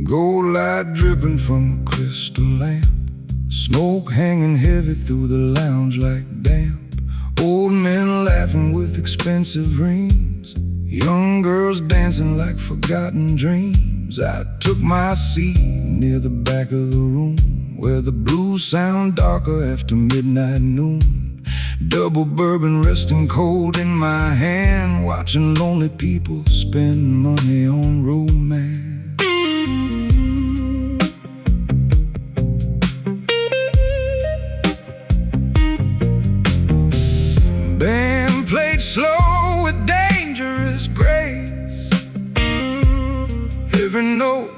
Gold light dripping from a crystal lamp, smoke hanging heavy through the lounge like damp. Old men laughing with expensive rings, young girls dancing like forgotten dreams. I took my seat near the back of the room, where the blues sound darker after midnight noon. Double bourbon resting cold in my hand, watching lonely people spend money on romance. Band played slow with dangerous grace, every note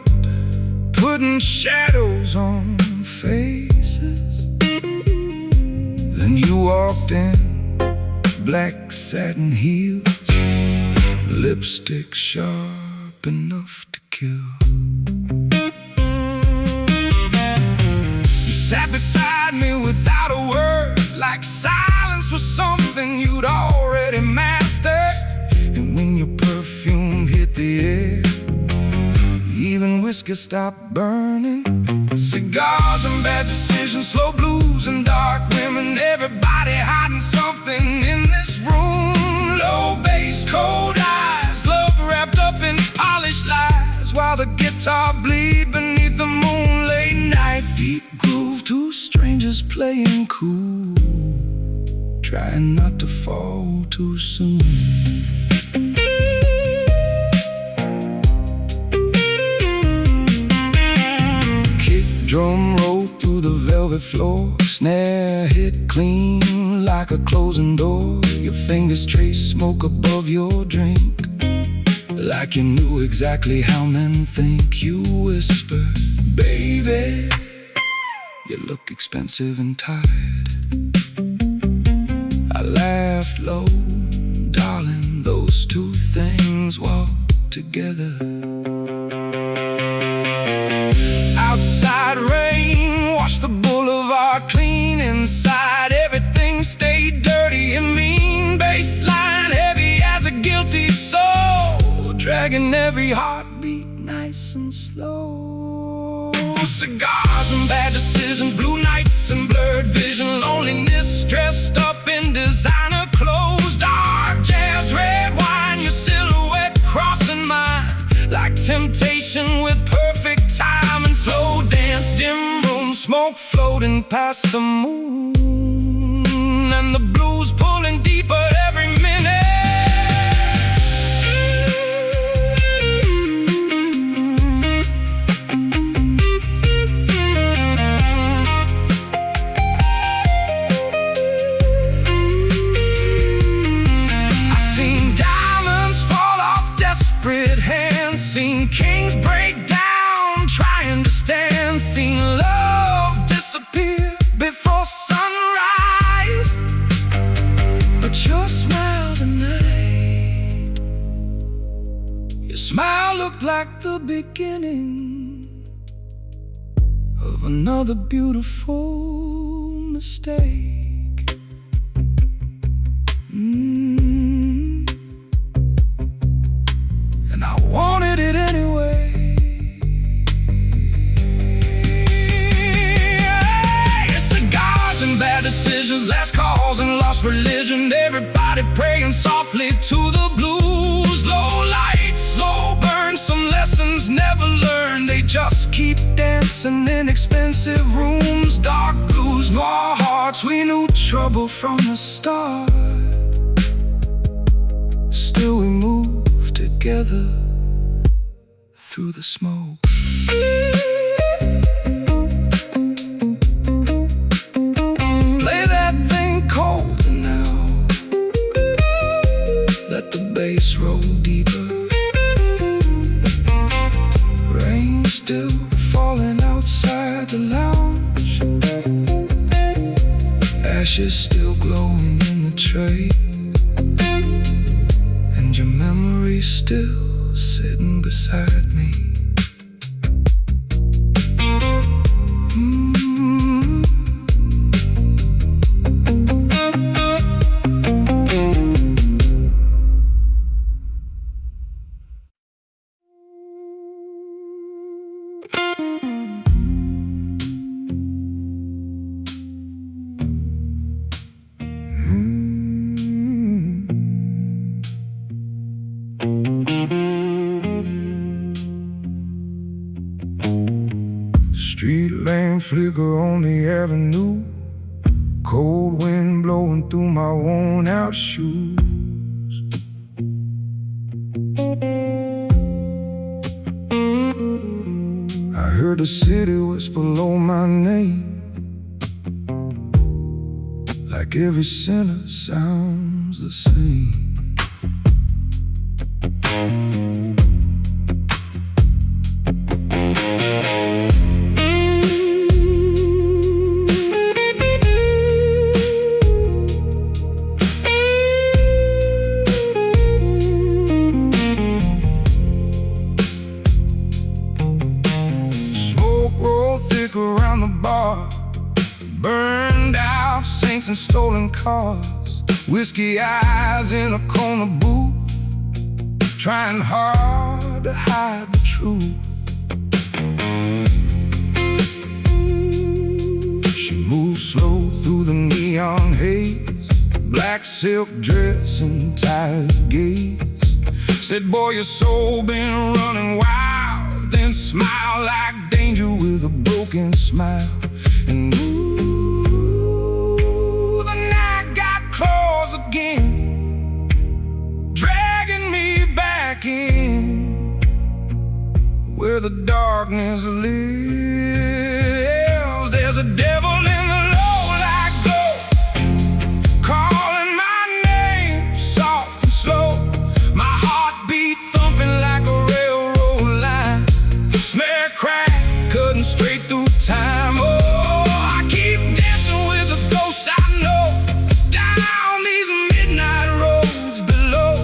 putting shadows on faces. Then you walked in, black satin heels, lipstick sharp enough to kill. You sat beside me without a word, like silence was something you'd already mastered. And when your perfume hit the air, even whiskey stopped burning. Cigars and bad decisions, slow blues and dark women, everybody hiding something in this room. Low bass, cold eyes, love wrapped up in polished lies, while the guitar bleed beneath the moon. Late night, deep groove, two strangers playing cool, trying not to fall too soon. Drum rolled through the velvet floor, snare hit clean like a closing door. Your fingers traced smoke above your drink, like you knew exactly how men think. You whispered, baby, you look expensive and tired. I laughed low, darling, those two things walk together. Outside rain washed the boulevard clean, inside everything stayed dirty and mean. Baseline heavy as a guilty soul, dragging every heartbeat nice and slow. Cigars and bad decisions, blue nights and blurred vision, loneliness dressed up in designer clothes. Dark jazz, red wine, your silhouette crossing mine, like temptation with perfect time. And slow dance, dim room, smoke floating past the moon, and the blues pulling deeper every minute. I seen diamonds fall off desperate hands, seen kings break down trying to stand, seen love disappear before sunrise. But your smile tonight, your smile looked like the beginning of another beautiful mistake. And I wanted it anyway. And bad decisions, last calls and lost religion, everybody praying softly to the blues. Low lights, slow burn, some lessons never learned, they just keep dancing in expensive rooms. Dark blues, noir hearts, we knew trouble from the start. Still we move together through the smoke. Bass roll deeper, rain still falling outside the lounge, ashes still glowing in the tray, and your memory still sitting beside me. Street lamp flicker on the avenue, cold wind blowing through my worn out shoes. I heard the city whisper below my name, like every sinner sounds the same. Around the bar, burned out saints and stolen cars, whiskey eyes in a corner booth, trying hard to hide the truth. She moved slow through the neon haze, black silk dress and tired gaze. Said, boy, your soul been running wild. Then smiled like danger with a broken smile. And ooh, the night got claws again, dragging me back in where the darkness lives. There's a devil in the low-light glow, calling my name soft and slow. My heartbeat thumping like a railroad line, snare crack cutting straight through time. Oh, I keep dancing with the ghosts I know, down these midnight roads below,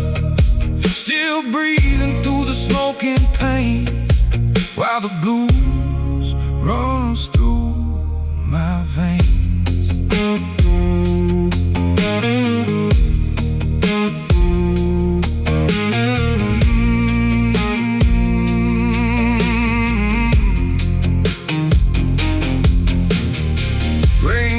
still breathing through the smoke and pain, while the blues runs through my veins.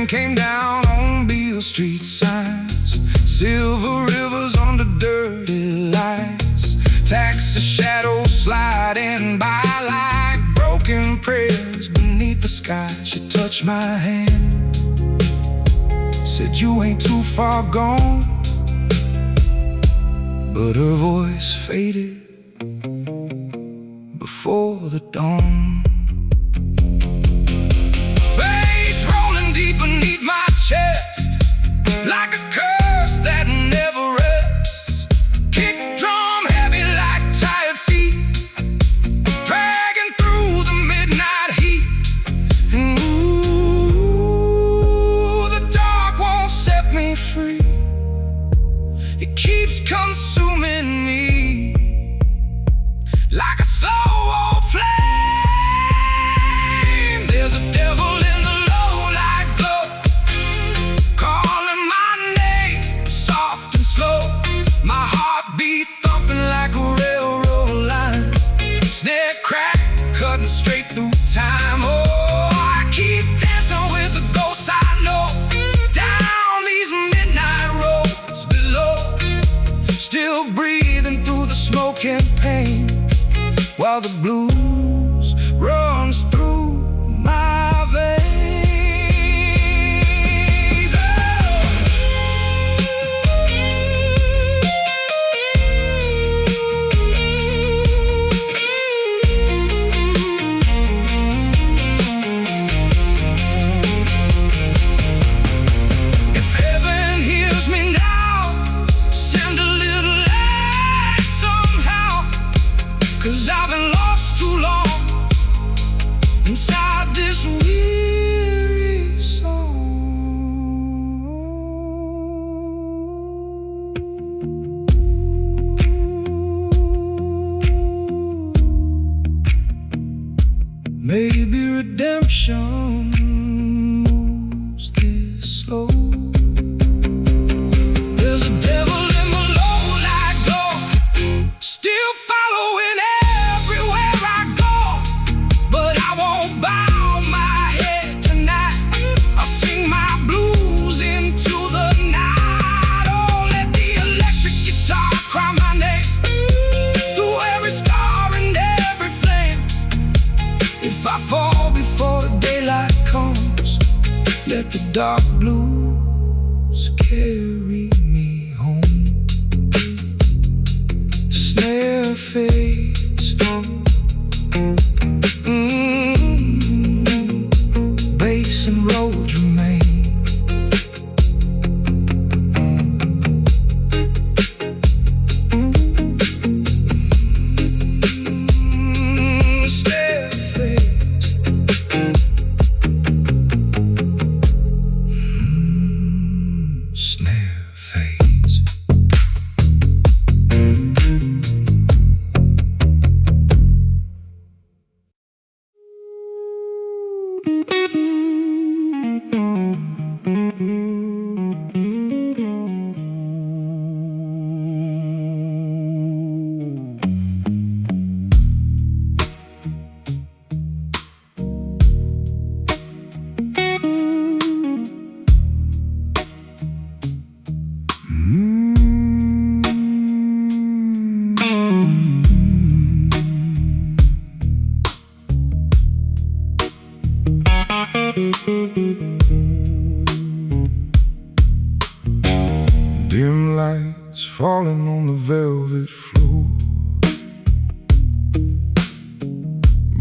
Came down on Beale Street signs, silver rivers under dirty lights, taxi shadows sliding by like broken prayers beneath the sky. She touched my hand, said you ain't too far gone, but her voice faded before the dawn. Beneath my chest, like a curse that never rests. Kick drum heavy like tired feet, dragging through the midnight heat. And ooh, the dark won't set me free. It keeps consuming me like a slow old flame. There's a devil in my heartbeat thumping like a railroad line, snare crack cutting straight through time. Oh, I keep dancing with the ghosts I know, down these midnight roads below, still breathing through the smoke and pain, while the blues runs through my veins. Cause I've been lost too long inside this weary song. Maybe redemption moves this slow. There's a devil in the low-light glow, still following everywhere I go, but fall before the daylight comes. Let the dark blues carry me home. Snare fades, bass and roads remain. Snare fades, snare fades. Dim lights falling on the velvet floor.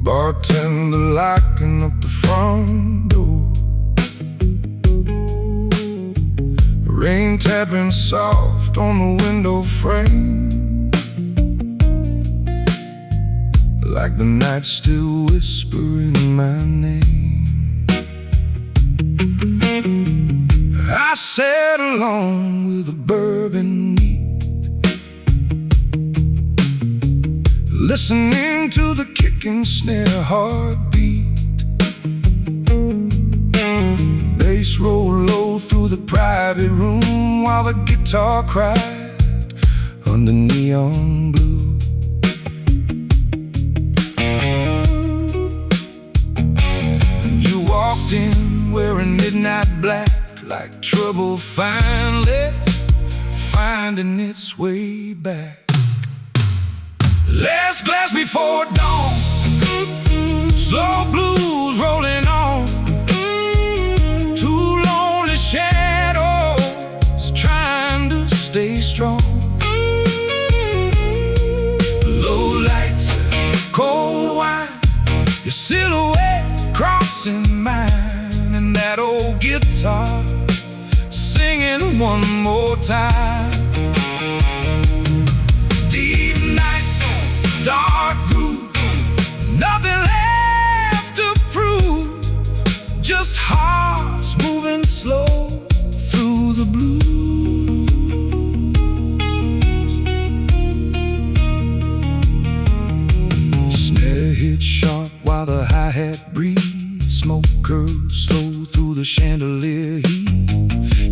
Bartender locking up the front door. Rain tapping soft on the window frame, like the night still whispering my name. I sat alone with a bourbon neat, listening to the kicking snare heartbeat. Bass roll low through the private room while the guitar cried under neon blue. You walked in wearing midnight black, like trouble finally finding its way back. Last glass before dawn, slow blues rolling on. Two lonely shadows trying to stay strong. Low lights, cold wine, your silhouette crossing mine, and that old guitar singing one more time. Deep night, dark groove, nothing left to prove, just hearts moving slow through the blues. Snare hit sharp while the hi-hat breathes, smoke curls slow through the chandelier heat.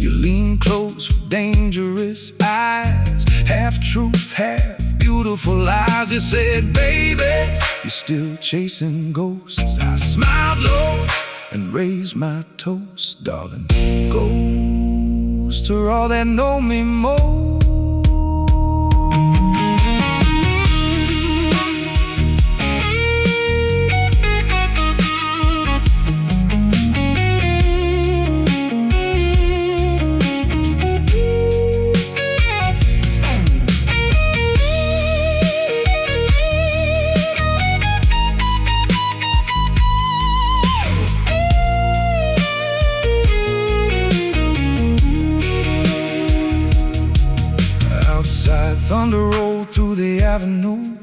You lean close with dangerous eyes, half truth, half beautiful lies. You said, baby, you're still chasing ghosts. I smiled low and raised my toast, darling. Ghosts are all that know me most. Thunder rolled through the avenue.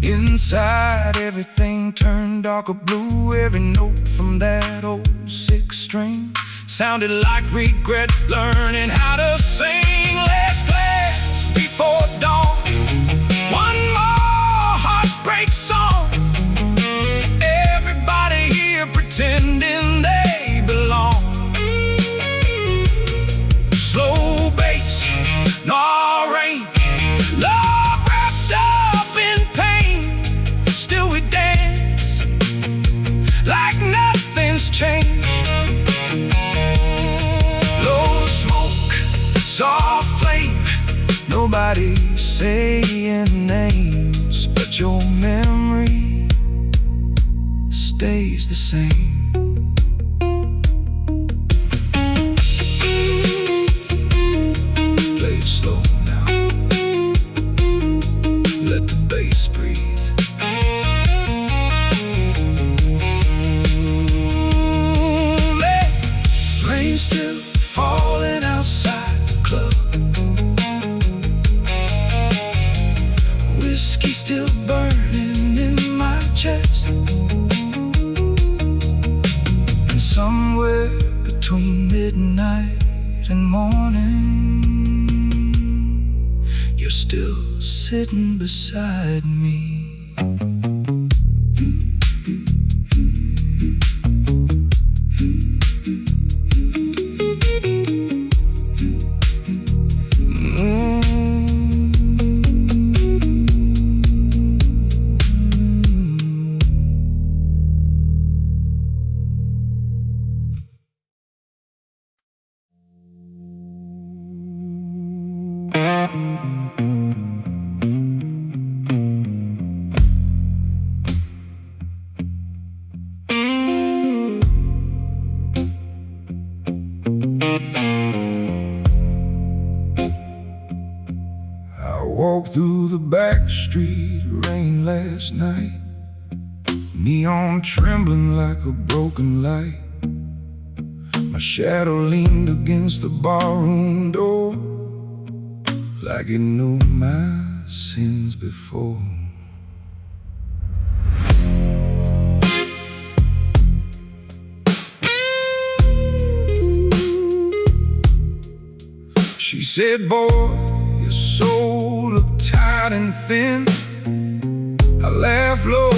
Inside everything turned darker blue. Every note from that old six string sounded like regret, learning how to sing. Last glass before dawn, one more heartbreak song. Everybody here pretending they belong. Slow bass, no rain, love wrapped up in pain. Still we dance like nothing's changed. Low smoke, soft flame, nobody saying names, but your memory stays the same. Play it slow now, let the bass breathe. Let rain still falling outside the club, whiskey still burning in my chest, and somewhere between midnight and morning, you're still sitting beside me. I walked through the back street, rain last night, neon trembling like a broken light. My shadow leaned against the barroom door, like it knew my sins before. She said, boy, your soul looked tired and thin. I laughed low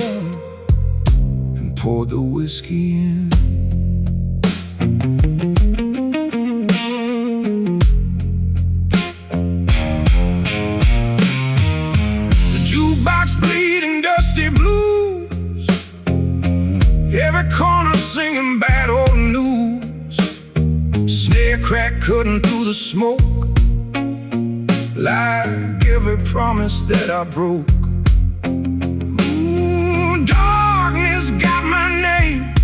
and poured the whiskey in. The jukebox bleeding dusty blues, every corner singing bad old news. Snare crack cutting through the smoke, like every promise that I broke. Ooh, darkness got my name,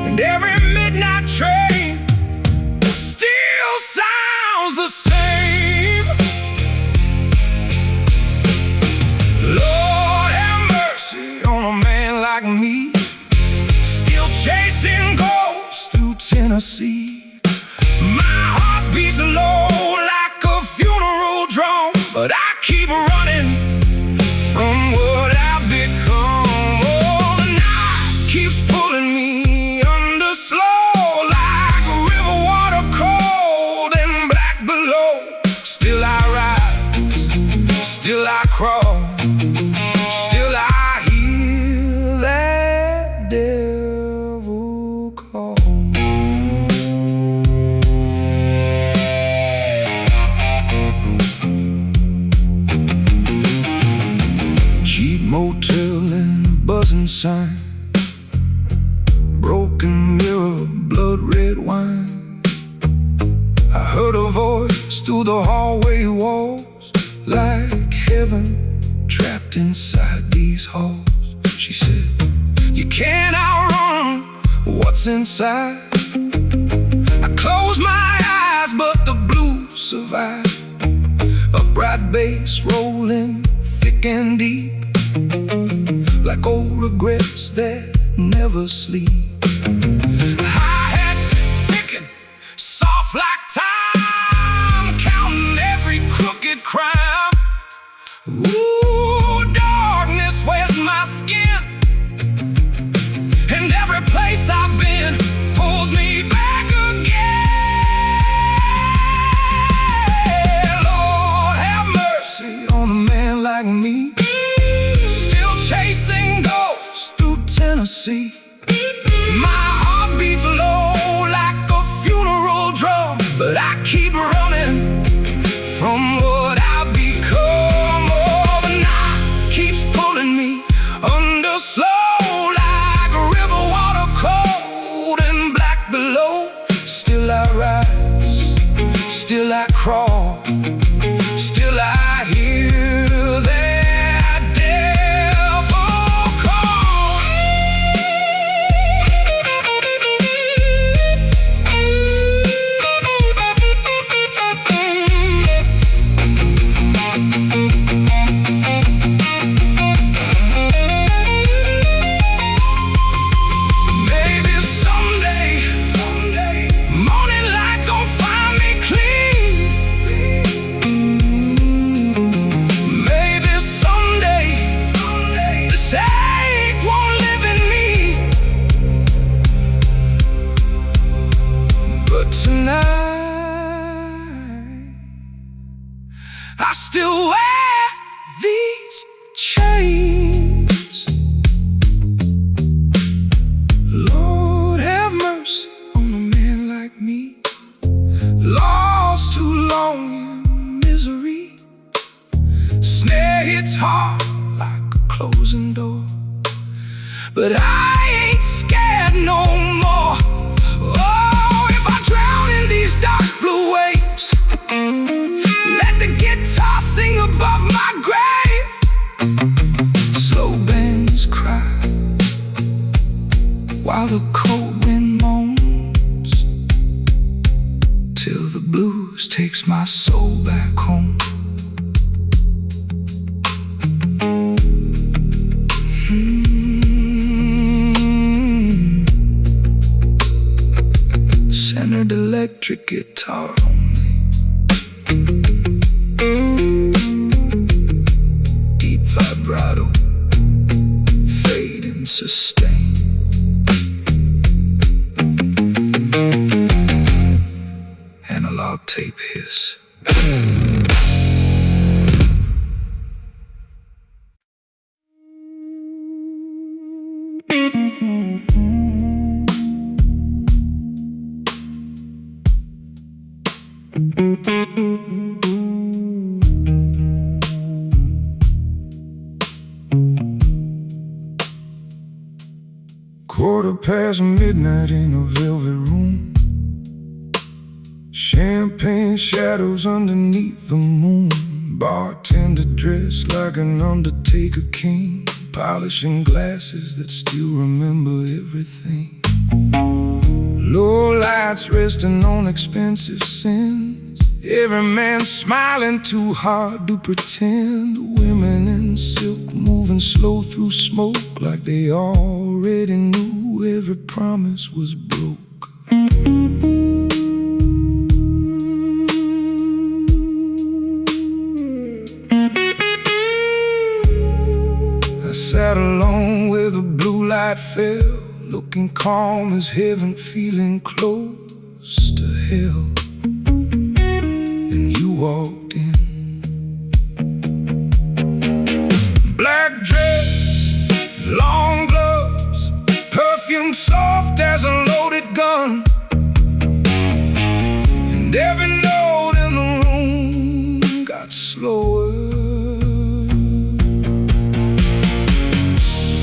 and every midnight train still sounds the same. Lord have mercy on a man like me, still chasing ghosts through Tennessee. My heart beats low like a funeral drum, but I keep running from what I've become. Oh, the night keeps pulling me under slow, like river water cold and black below. Still I rise, still I crawl, still I hear that devil call. Motel and a buzzing sign, broken mirror, blood red wine. I heard a voice through the hallway walls, like heaven trapped inside these halls. She said, you can't outrun what's inside. I closed my eyes, but the blues survived. A bright bass rolling thick and deep, like old regrets that never sleep. Hi-hat ticking, soft like time, counting every crooked crime. Ooh, darkness wears my skin, and every place I've been pulls me back again. Lord have mercy on a man like me, chasing ghosts through Tennessee. My heart beats low like a funeral drum, but I keep running from what I've become. Oh, the night keeps pulling me under slow, like river water cold and black below. Still I rise, still I crawl, still I hear that devil call. but I ain't scared no more. Oh, if I drown in these dark blue waves, let the guitar sing above my grave. Slow bands cry while the cold wind moans, till the blues takes my soul back home. Centered electric guitar only, deep vibrato, fade and sustain. Analog tape hiss. Quarter past midnight in a velvet room, champagne shadows underneath the moon. Bartender dressed like an undertaker king, polishing glasses that still remember everything. Low lights resting on expensive sins, every man smiling too hard to pretend. Women in silk moving slow through smoke, like they already knew every promise was broke. I sat alone where the blue light fell, looking calm as heaven, feeling close to hell. And you walked in, black dress, long gloves, perfume soft as a loaded gun, and every note in the room got slower.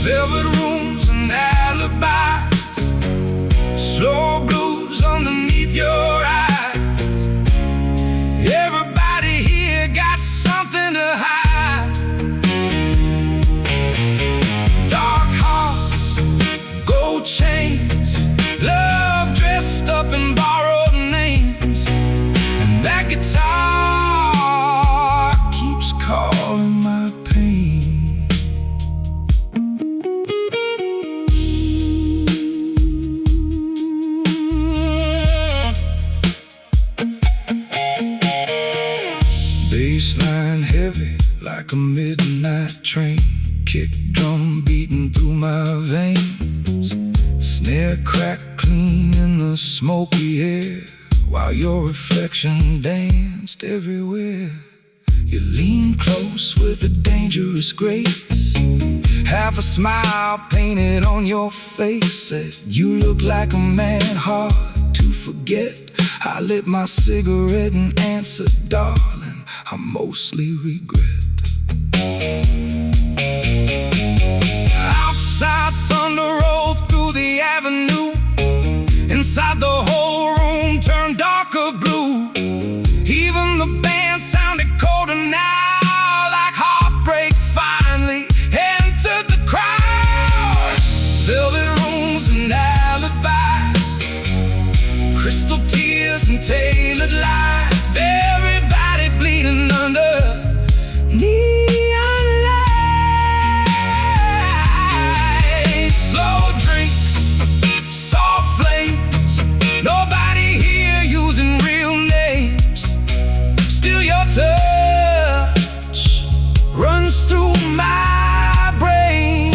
Velvet rooms and alibis, slow blues underneath your eyes. Everybody here got something to hide. Dark hearts, gold chains, love dressed up in borrowed names, and that guitar keeps calling my pain. Bassline heavy like a midnight train, kick drum beating through my veins, snare crack clean in the smoky air, while your reflection danced everywhere. You lean close with a dangerous grace, half a smile painted on your face. Said you look like a man hard to forget. I lit my cigarette and answered, darling, I mostly regret. Outside thunder rolled through the avenue, inside the whole room turned darker blue. Even the band sounded colder now, like heartbreak finally entered the crowd. Velvet rooms and alibis, crystal tears and tailored lies, everybody bleeding under neon lights. Slow drinks, soft flames, nobody here using real names. Still your touch runs through my brain.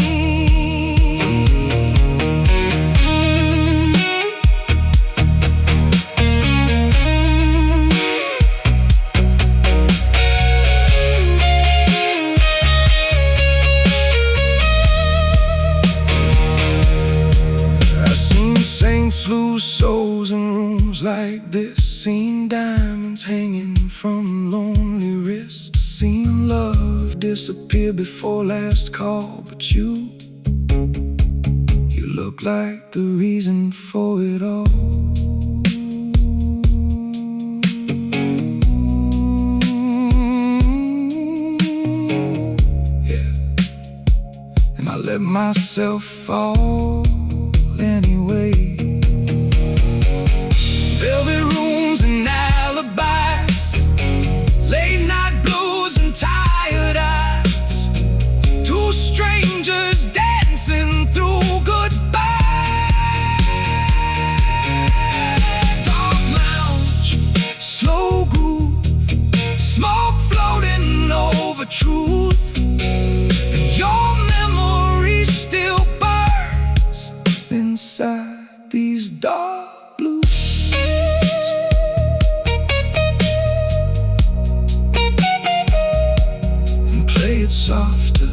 Saints lose souls in rooms like this, seen diamonds hanging from lonely wrists, seen love disappear before last call. But you look like the reason for it all. Yeah, and I let myself fall anyway. Velvet rooms and alibis, late night blues and tired eyes, two strangers dancing through goodbye. Dark lounge, slow groove, smoke floating over truth, and your memory still burns inside these dark blues. And play it softer,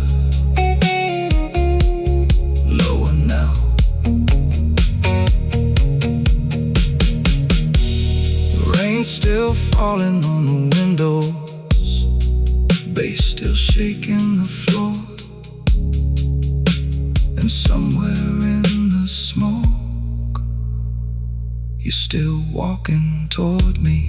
lower now. The rain's still falling on the windows, bass still shaking the floor, and somewhere in the smoke, you're still walking toward me.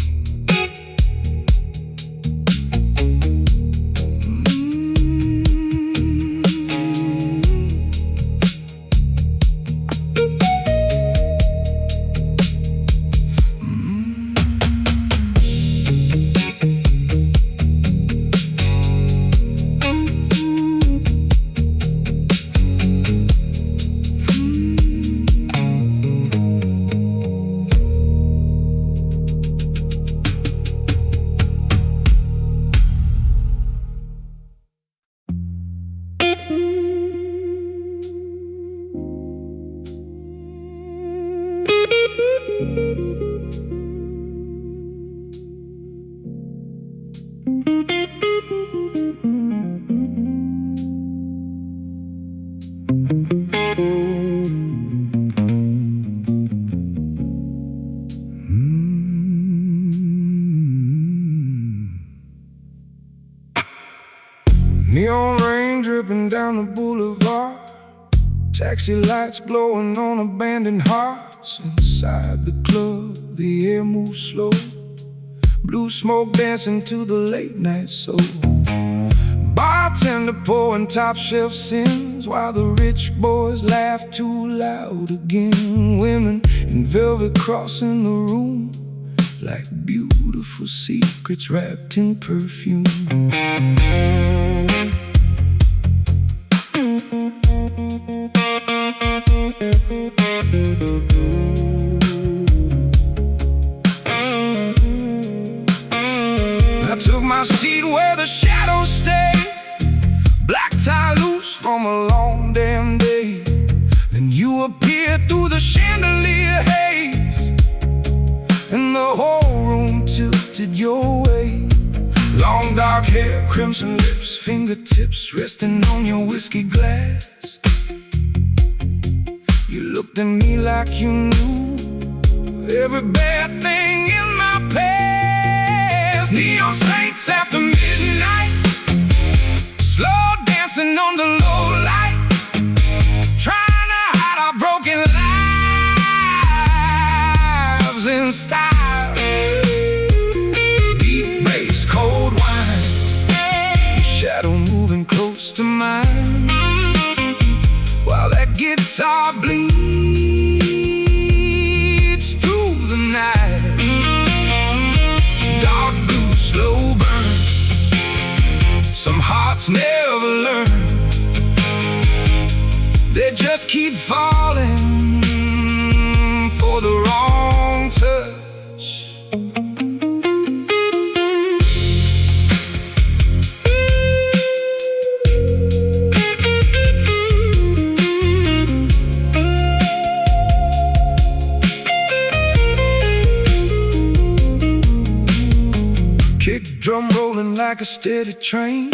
Neon rain dripping down the boulevard, taxi lights glowing on abandoned hearts. Inside the club, the air moves slow, blue smoke dancing to the late night soul. Bartender pouring top shelf sins, while the rich boys laugh too loud again. Women in velvet crossing the room like beautiful secrets wrapped in perfume. I took my seat where the shadows stay, black tie loose from a long damn day. Then you appeared through the chandelier haze, and the whole room tilted your way. Long dark hair, crimson lips, fingertips resting on your whiskey glass. You looked at me like you knew every bad thing in my past. Neon saints after midnight, slow dancing on the low light, trying to hide our broken lives in style. Deep bass, cold wine, your shadow moving close to mine, while that guitar bleeds through the night. Dark blue, slow burn, some hearts never learn, they just keep falling for the wrong touch. Kick drum rolling like a steady train,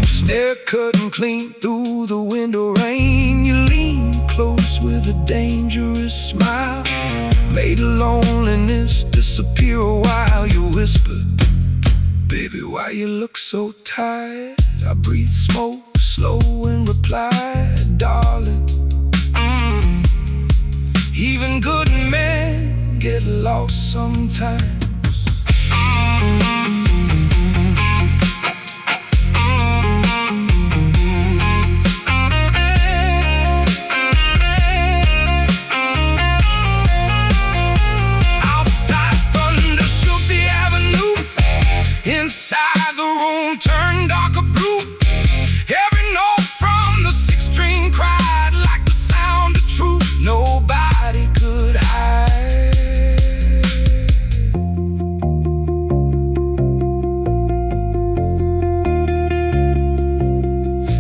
snare cutting clean through the window rain. You lean close with a dangerous smile, made loneliness disappear a while. You whispered, baby, why you look so tired? I breathe smoke slow and replied, darling, lost sometimes. Outside thunder shook the avenue. Inside the room turned darker blue. Every note from the six-string cried like the sound of truth nobody could hide.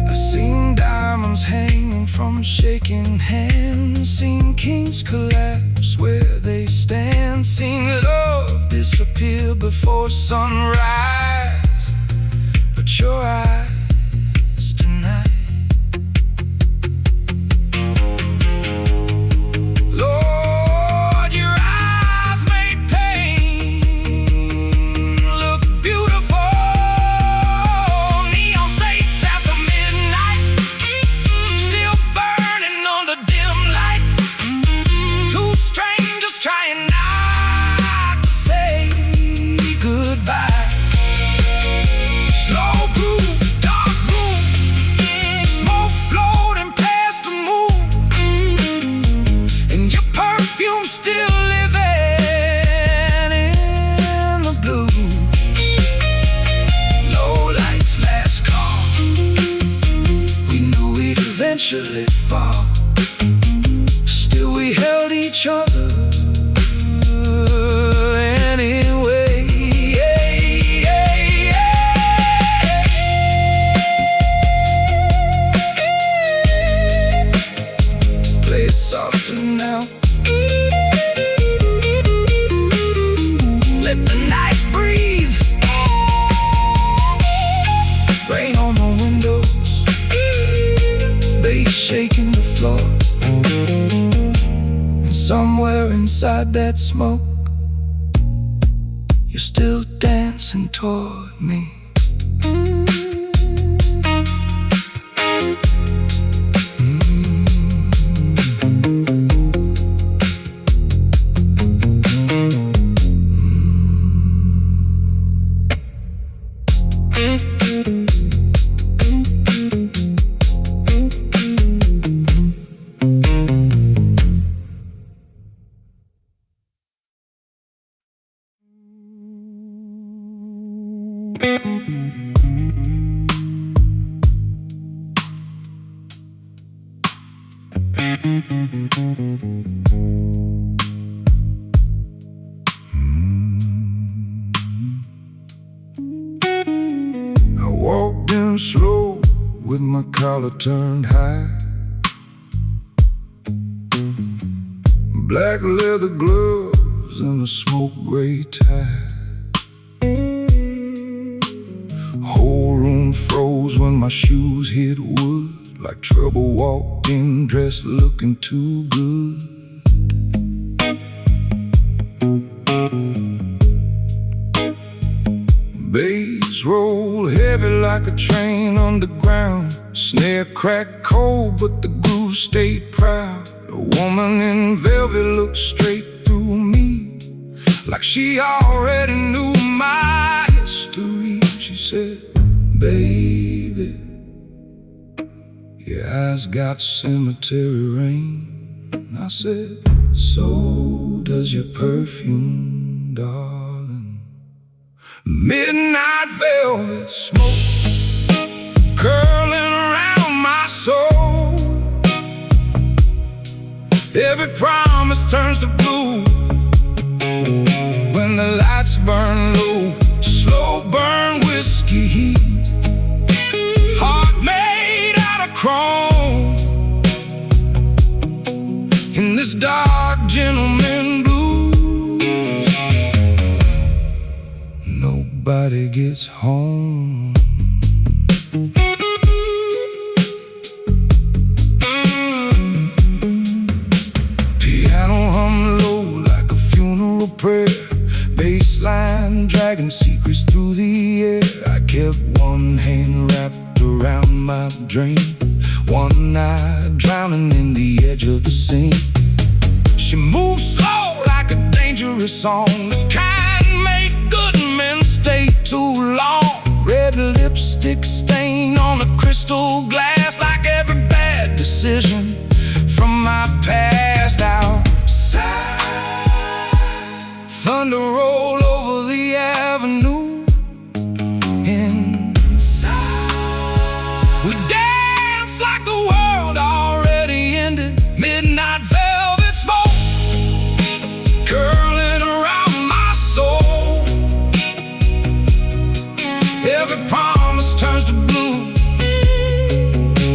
I seen diamonds hanging from shaking hands, seen kings collapse where they stand, seen love disappear before sunrise. But your eyes tonight, Lord, your eyes made pain look beautiful. Neon saints after midnight, still burning under dim light. Two strangers trying not to say goodbye. Slow groove, dark room, smoke floating past the moon, and your perfume still living in the blues. Low lights, last call. We knew we'd eventually fall. Still we held each other anyway. Play it softer now. Let the night breathe. Rain on the windows, bass shaking the floor. And somewhere inside that smoke, you're still dancing toward me. I walked in slow with my collar turned high, black leather gloves and a smoke gray tie. Whole room froze when my shoes hit wood, like trouble walked in dressed looking too good. Bass roll heavy like a train underground. Snare cracked cold, but the groove stayed proud. A woman in velvet looked straight through me, like she already knew my history. She said, baby, your eyes got cemetery rain. I said, so does your perfume, darling. Midnight velvet smoke curling around my soul. Every promise turns to blue when the lights burn low. Slow burn whiskey heat, heart made out of chrome. In this dark gentleman blues, nobody gets home. Piano hum low like a funeral prayer, bass line dragging secrets through the air. I kept one hand wrapped around my drink, one eye drowning in the edge of the sink. She moved slow like a dangerous angry song, the kind make good men stay too long. Red lipstick stain on the crystal glass, like every bad decision from my past. Outside, thunder roll over the avenue. Inside, we dance like the world already ended. Midnight velvet smoke curling around my soul. Every promise turns to blue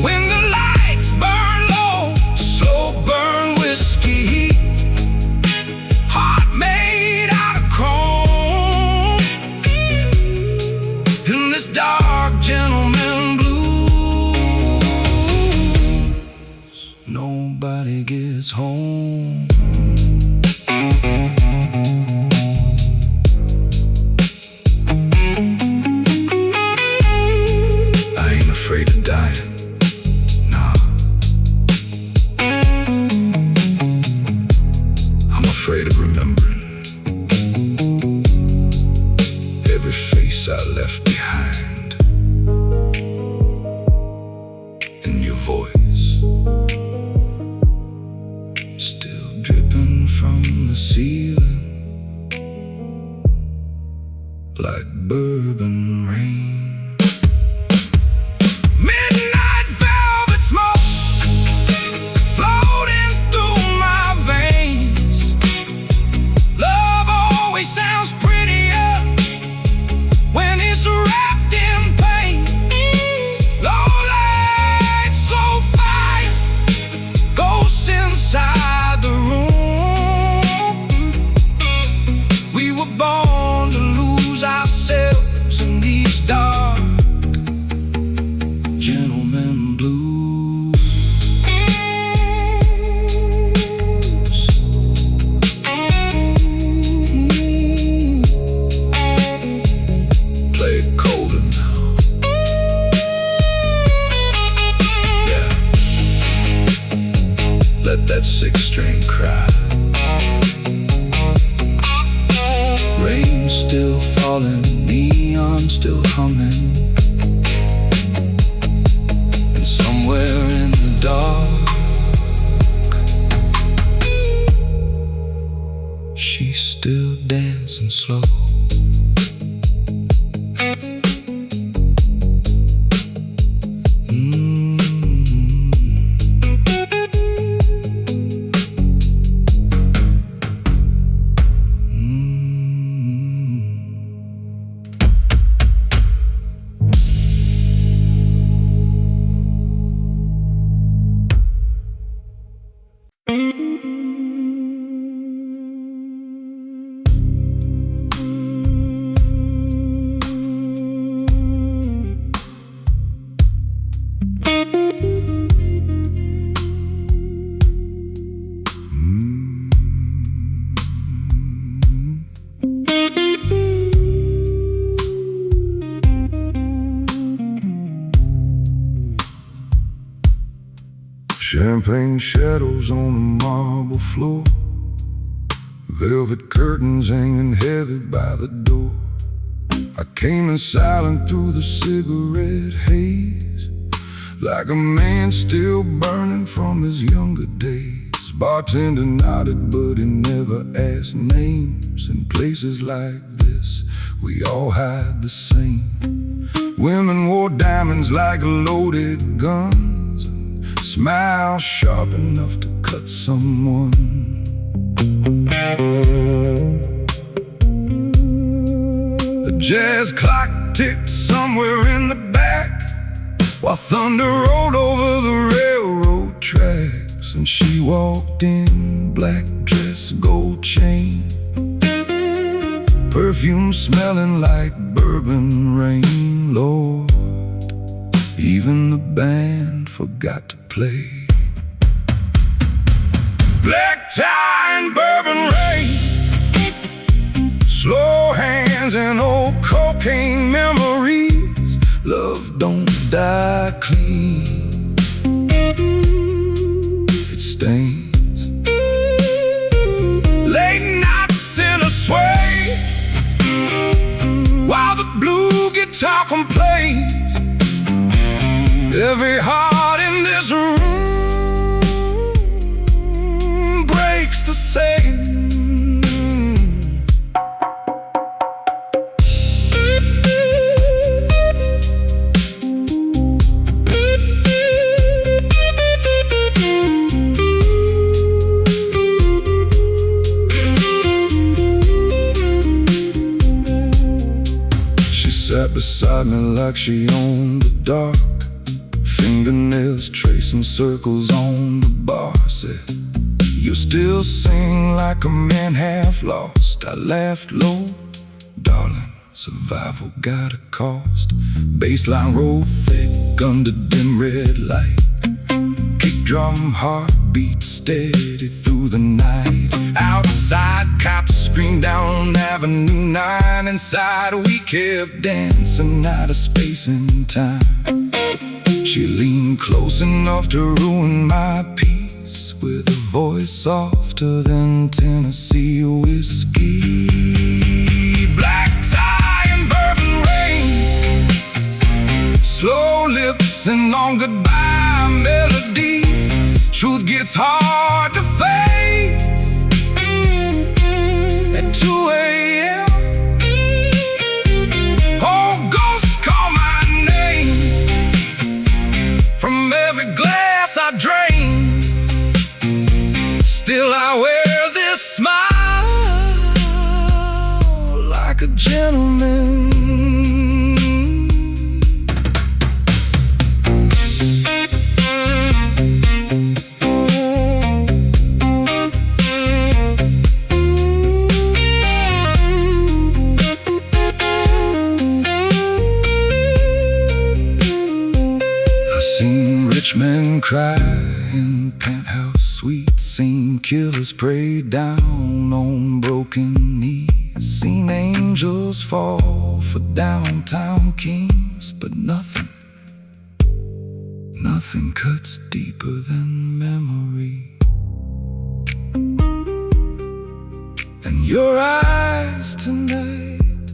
when the lights burn low. Slow burn whiskey heat, heart made out of chrome. In this dark gentleman blues, nobody gets home. I ain't afraid of dying, nah. I'm afraid of remembering every face I left behind. And your voice still dripping from the ceiling like bourbon rain. Midnight velvet smoke floating through my veins. Love always sounds prettier when it's wrapped in pain. Low lights, so fire, ghosts inside the room. We were born to lose ourselves in these dark gentleman blues. Play it colder now. Yeah. Let that six string cry. Rain still falling, neon still humming. And somewhere in the dark, she's still dancing slow. Champagne shadows on the marble floor, velvet curtains hanging heavy by the door. I came in silent through the cigarette haze, like a man still burning from his younger days. Bartender nodded, but he never asked names. In places like this, we all had the same. Women wore diamonds like loaded guns, and smiles sharp enough to cut someone. The jazz clock ticked somewhere in the back, while thunder rolled over the railroad tracks. And she walked in, black dress, gold chain, perfume smelling like bourbon rain. Lord, even the band forgot to play. Black tie and bourbon rain, slow hands and old cocaine memories. Love don't die clean, it stains. Late nights in a Every heart in this room breaks the same. Sat beside me like she owned the dark, fingernails tracing circles on the bar. Said, you still sing like a man half lost. I laughed low, darling, survival got a cost. Bassline roll thick under dim red light, kick drum heartbeat steady through the night. Outside cops scream down Avenue 9. Inside we kept dancing out of space and time. She leaned close enough to ruin my peace with a voice softer than Tennessee whiskey. Black tie and bourbon rain, slow lips and long goodbye melodies. Truth gets hard to face at 2 a.m. Oh, ghosts call my name from every glass I drain. Still I wear this smile like a gentleman. Rich men cry in penthouse suites, seen killers pray down on broken knees, seen angels fall for downtown kings. But nothing cuts deeper than memory. And your eyes tonight,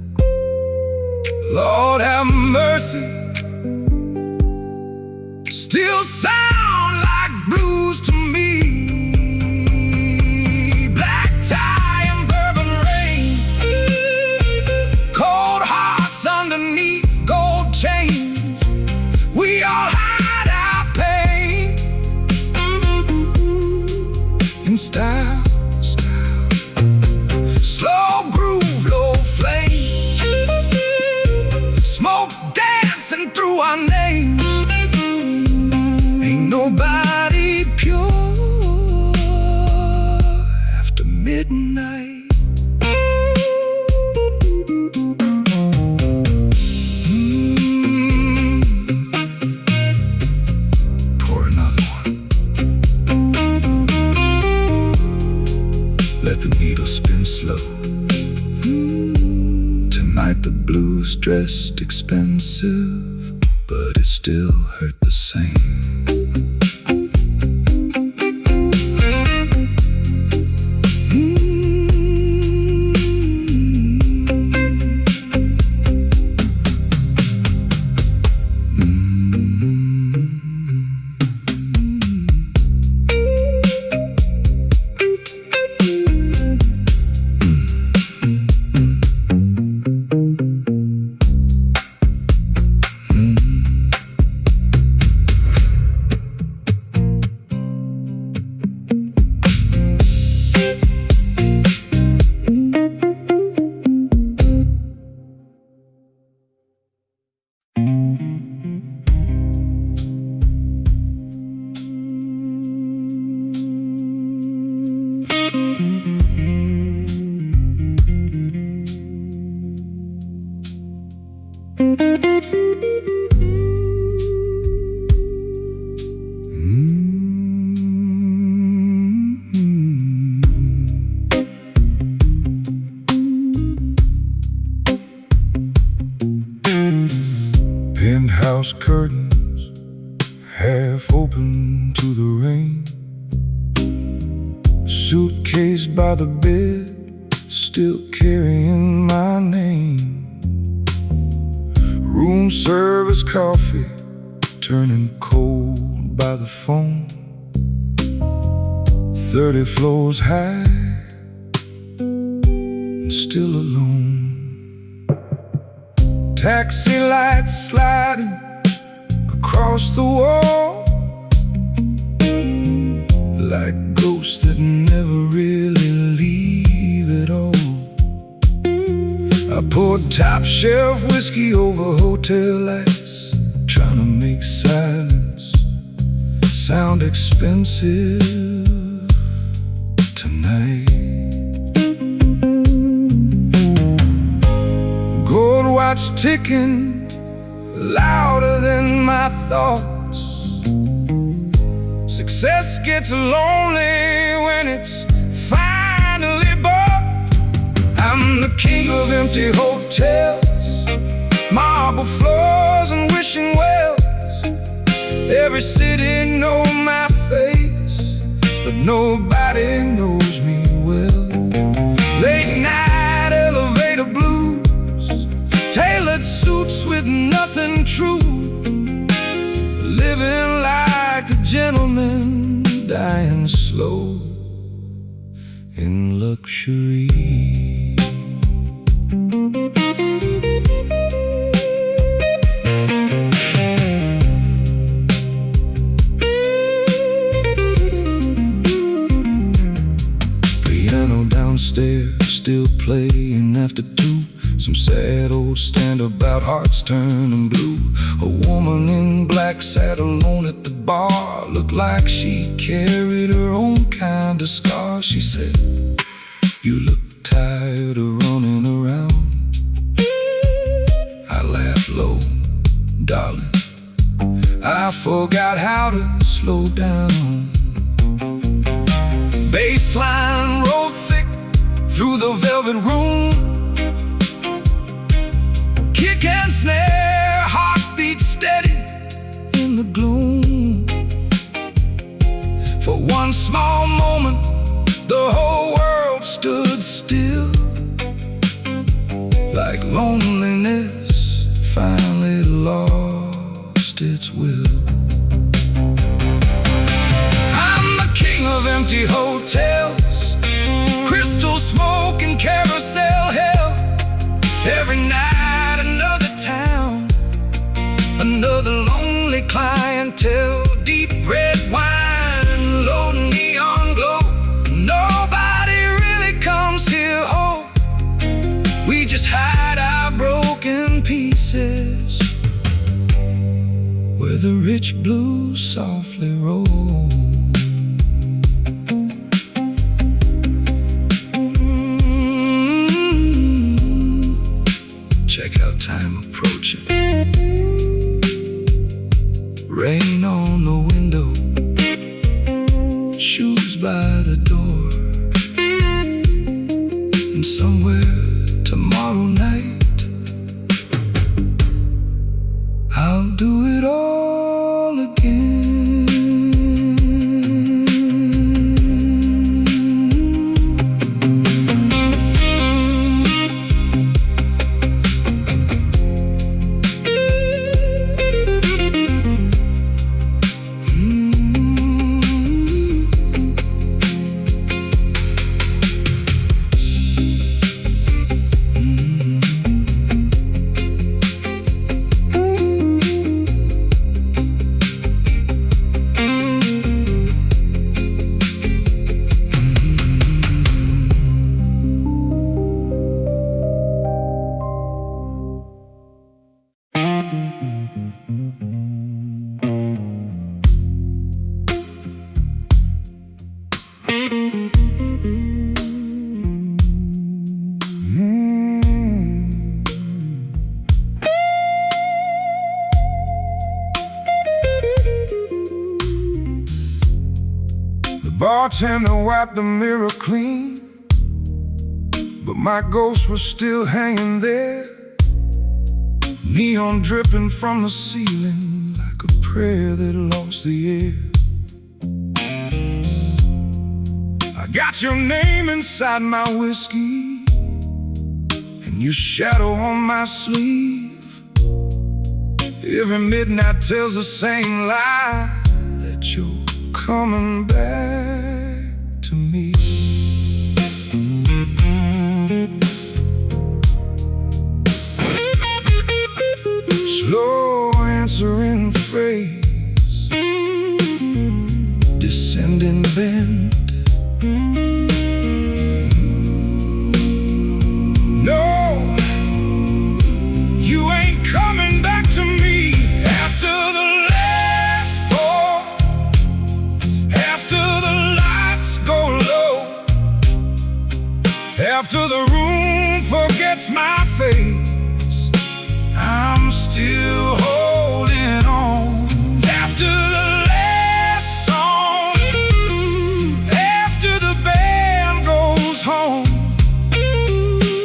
Lord have mercy, still sound like blues to me. Black tie and bourbon rain, cold hearts underneath gold chains. We all hide our pain in style, slow groove, low flame, smoke dancing through our names. Ain't nobody pure after midnight. Pour another one. Let the needle spin slow. Tonight the blues dressed expensive, but it still hurt the same. Penthouse curtains half open to the rain, suitcase by the bed still carrying my name. Room service coffee turning cold by the phone. 30 floors high and still alone. Taxi lights sliding across the wall, like ghosts that never really leave at all. I poured top shelf whiskey over hotel lights, trying to make silence sound expensive tonight. Gold watch ticking louder than my thoughts. Success gets lonely when it's finally bought. I'm the king of empty hotels, marble floors and wishing wells. Every city knows my face, but nobody knows me well. Late night elevator blues, tailored suits with nothing true. Living like a gentleman, dying slow in luxury. Piano downstairs, still playing after 2. Some sad old stand about hearts turning blue. A woman in black sat alone at the bar. Looked like she carried her own kind of scar. She said, "You look tired of running around." I laughed low, "Darling, I forgot how to slow down." Bassline rolled thick through the velvet room. Kick and snare, heartbeat steady in the gloom. For one small moment, the whole world stood still, like loneliness finally lost its will. I'm the king of empty hotels, crystal smoke and carousel hell. Every night another town, another lonely clientele. Deep red wine, low neon glow. Nobody really comes here whole. We just hide our broken pieces where the rich blues softly roll. Check out time approaching. Rain on the window, shoes by the door. And somewhere tomorrow night, I'll do it all again. Bartender wiped the mirror clean, but my ghost was still hanging there. Neon dripping from the ceiling like a prayer that lost the air. I got your name inside my whiskey and your shadow on my sleeve. Every midnight tells the same lie, that you're coming back to me. Slow answering phrase, descending bend. No, you ain't coming back to me. After the last pour, after the lights go low, after the room forgets my face, I'm still holding on. After the last song, after the band goes home,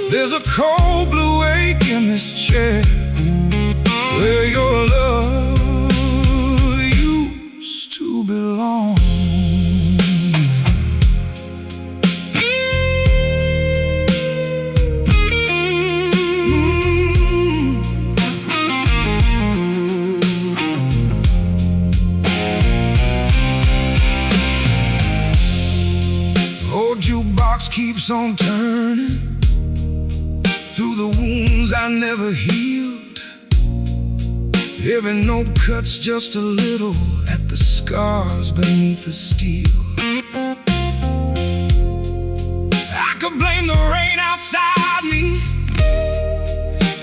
there's a cold blue ache in this chair, where your love used to belong. Old jukebox keeps on turning through the wounds I never healed. Every note cuts just a little at the scars beneath the steel. I could blame the rain outside me,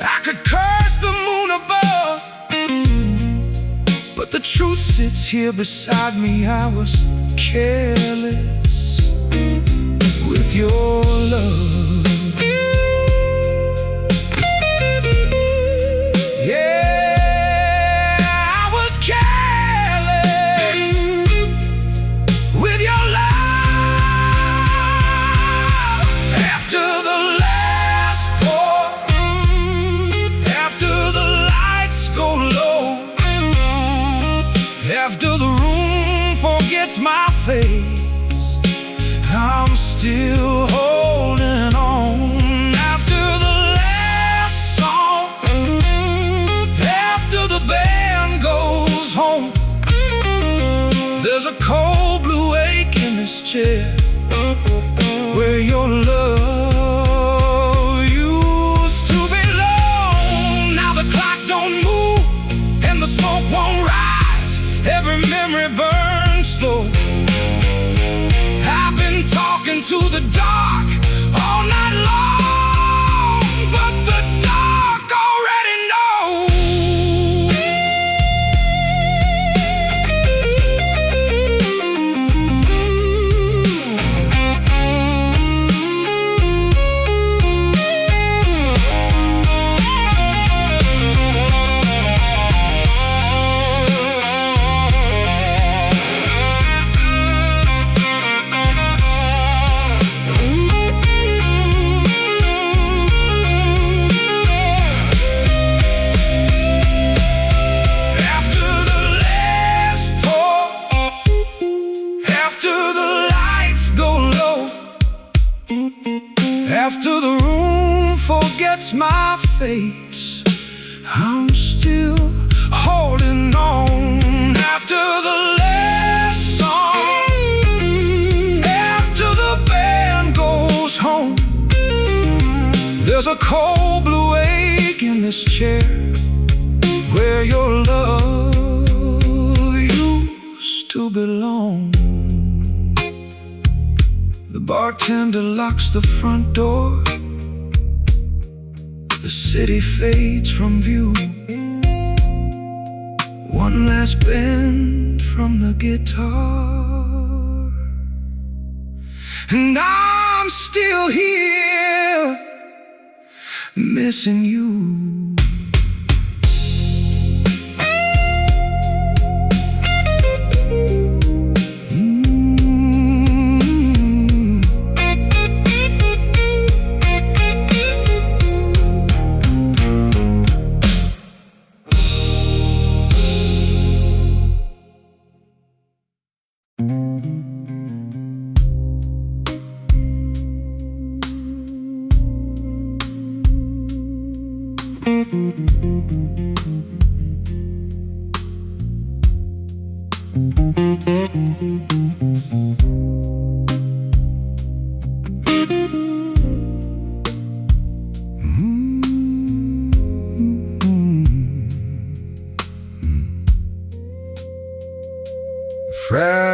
I could curse the moon above, but the truth sits here beside me. I was careless with your love. After the room forgets my face, I'm still holding on. After the last song, after the band goes home, there's a cold blue ache in this chair, where your love used to belong. Now the clock don't move and the smoke won't rise. Every memory burns slow. I've been talking to the dark all night long, but the dark already knows. After the room forgets my face, I'm still holding on. After the last song, after the band goes home, there's a cold blue ache in this chair, where your love used to belong. The bartender locks the front door, the city fades from view. One last bend from the guitar, and I'm still here, missing you.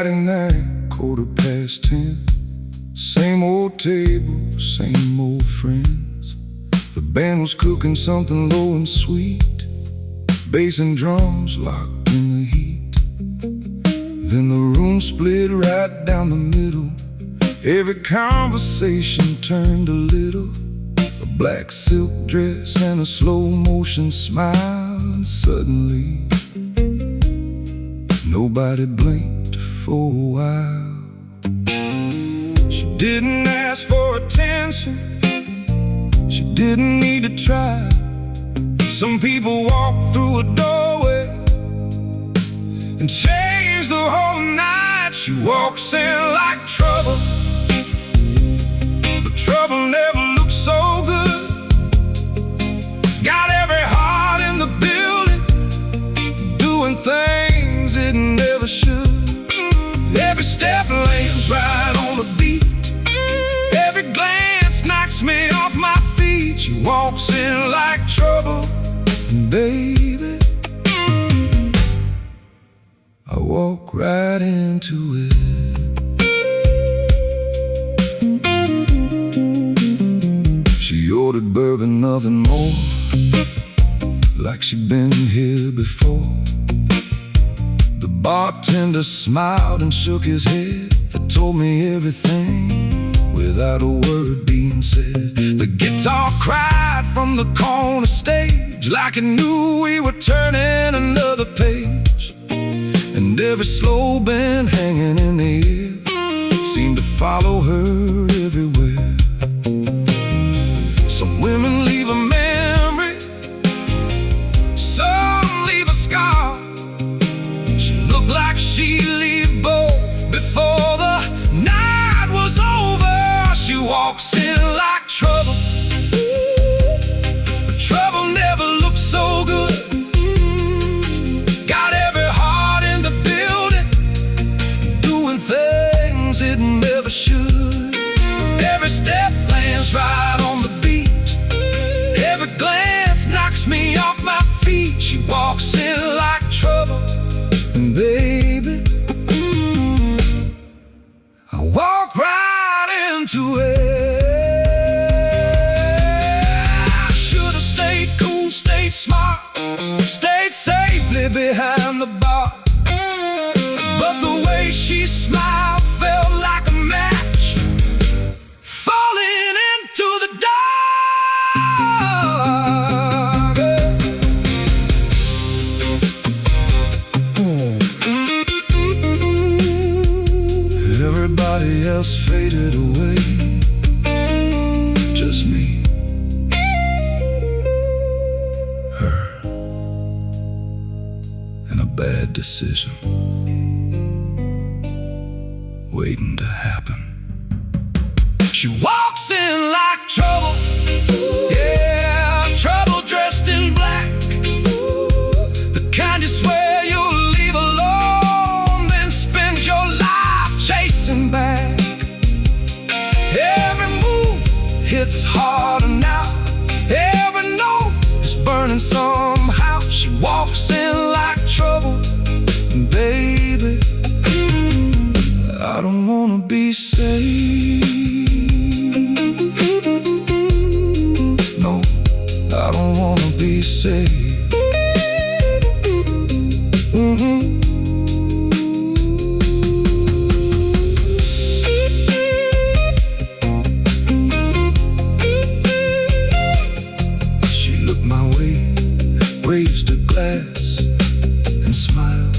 Friday night, 10:15. Same old table, same old friends. The band was cooking something low and sweet, bass and drums locked in the heat. Then the room split right down the middle. Every conversation turned a little. A black silk dress and a slow motion smile. And suddenly nobody blinked for a while. She didn't ask for attention, she didn't need to try. Some people walk through a doorway and change the whole night. She walks in like trouble, but trouble never looks so good. Got every heart in the building doing things it never should. Every step lands right on the beat. Every glance knocks me off my feet. She walks in like trouble, and baby, I walk right into it. She ordered bourbon, nothing more, like she'd been here before. The bartender smiled and shook his head. That told me everything without a word being said. The guitar cried from the corner stage, like it knew we were turning another page. And every slow band hanging in the air seemed to follow her everywhere. Some women leave a memory, some leave a scar. She looked like she'd leave both before the night was over. She walks in like trouble, but trouble never looks so good. Got every heart in the building doing things it never should. Every step lands right on the beat. Every glance knocks me off my feet. She walks in like trouble, and baby, I walk right into it. I should've stayed cool, stayed smart, stayed safely behind the bar. But the way she smiled felt like a match falling into the dark. Everybody else faded away, just me, her, and a bad decision waiting to happen. She walks in like trouble, yeah, trouble dressed in black. The kind you swear you'll leave alone, then spend your life chasing back. Every move hits harder now, every note is burning somehow. She walks in like trouble, and baby, I don't wanna be saved. No, I don't wanna be saved. She looked my way, raised a glass, and smiled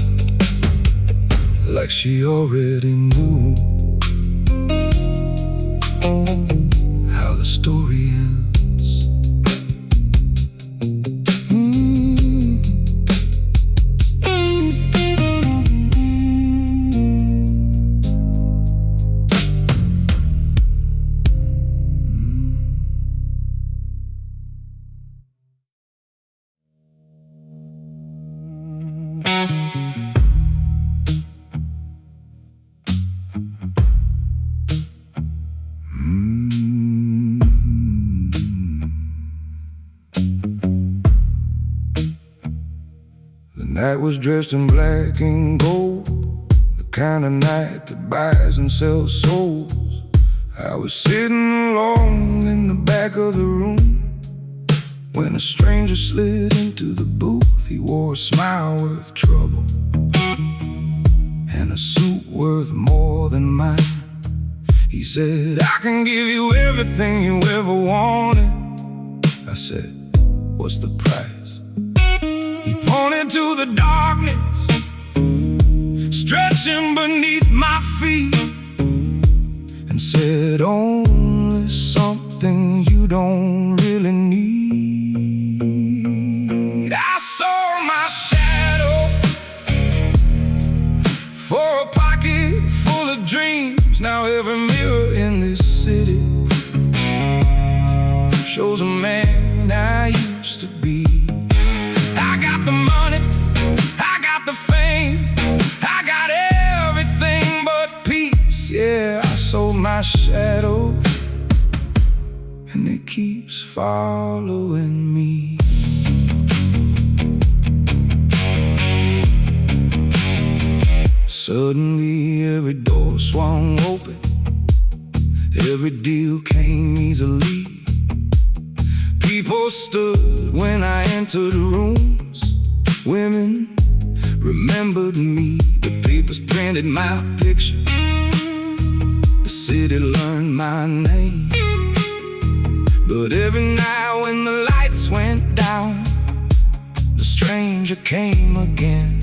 like she already knew how the story ends. The night was dressed in black and gold. The kind of night that buys and sells souls. I was sitting alone in the back of the room when a stranger slid into the booth. He wore a smile worth trouble and a suit worth more than mine. He said, I can give you everything you ever wanted. I said, what's the price? He pointed to the darkness stretching beneath my feet and said, only something you don't really need. I saw my shadow for a pocket full of dreams. Now every mirror in this city shows a man I used to be. I got the money, I got the fame, I got everything but peace. Yeah, I sold my shadow, and it keeps following me. Suddenly every door swung open, every deal came easily. People stood when I entered rooms. Women remembered me. The papers printed my picture. The city learned my name. But every night when the lights went down, the stranger came again.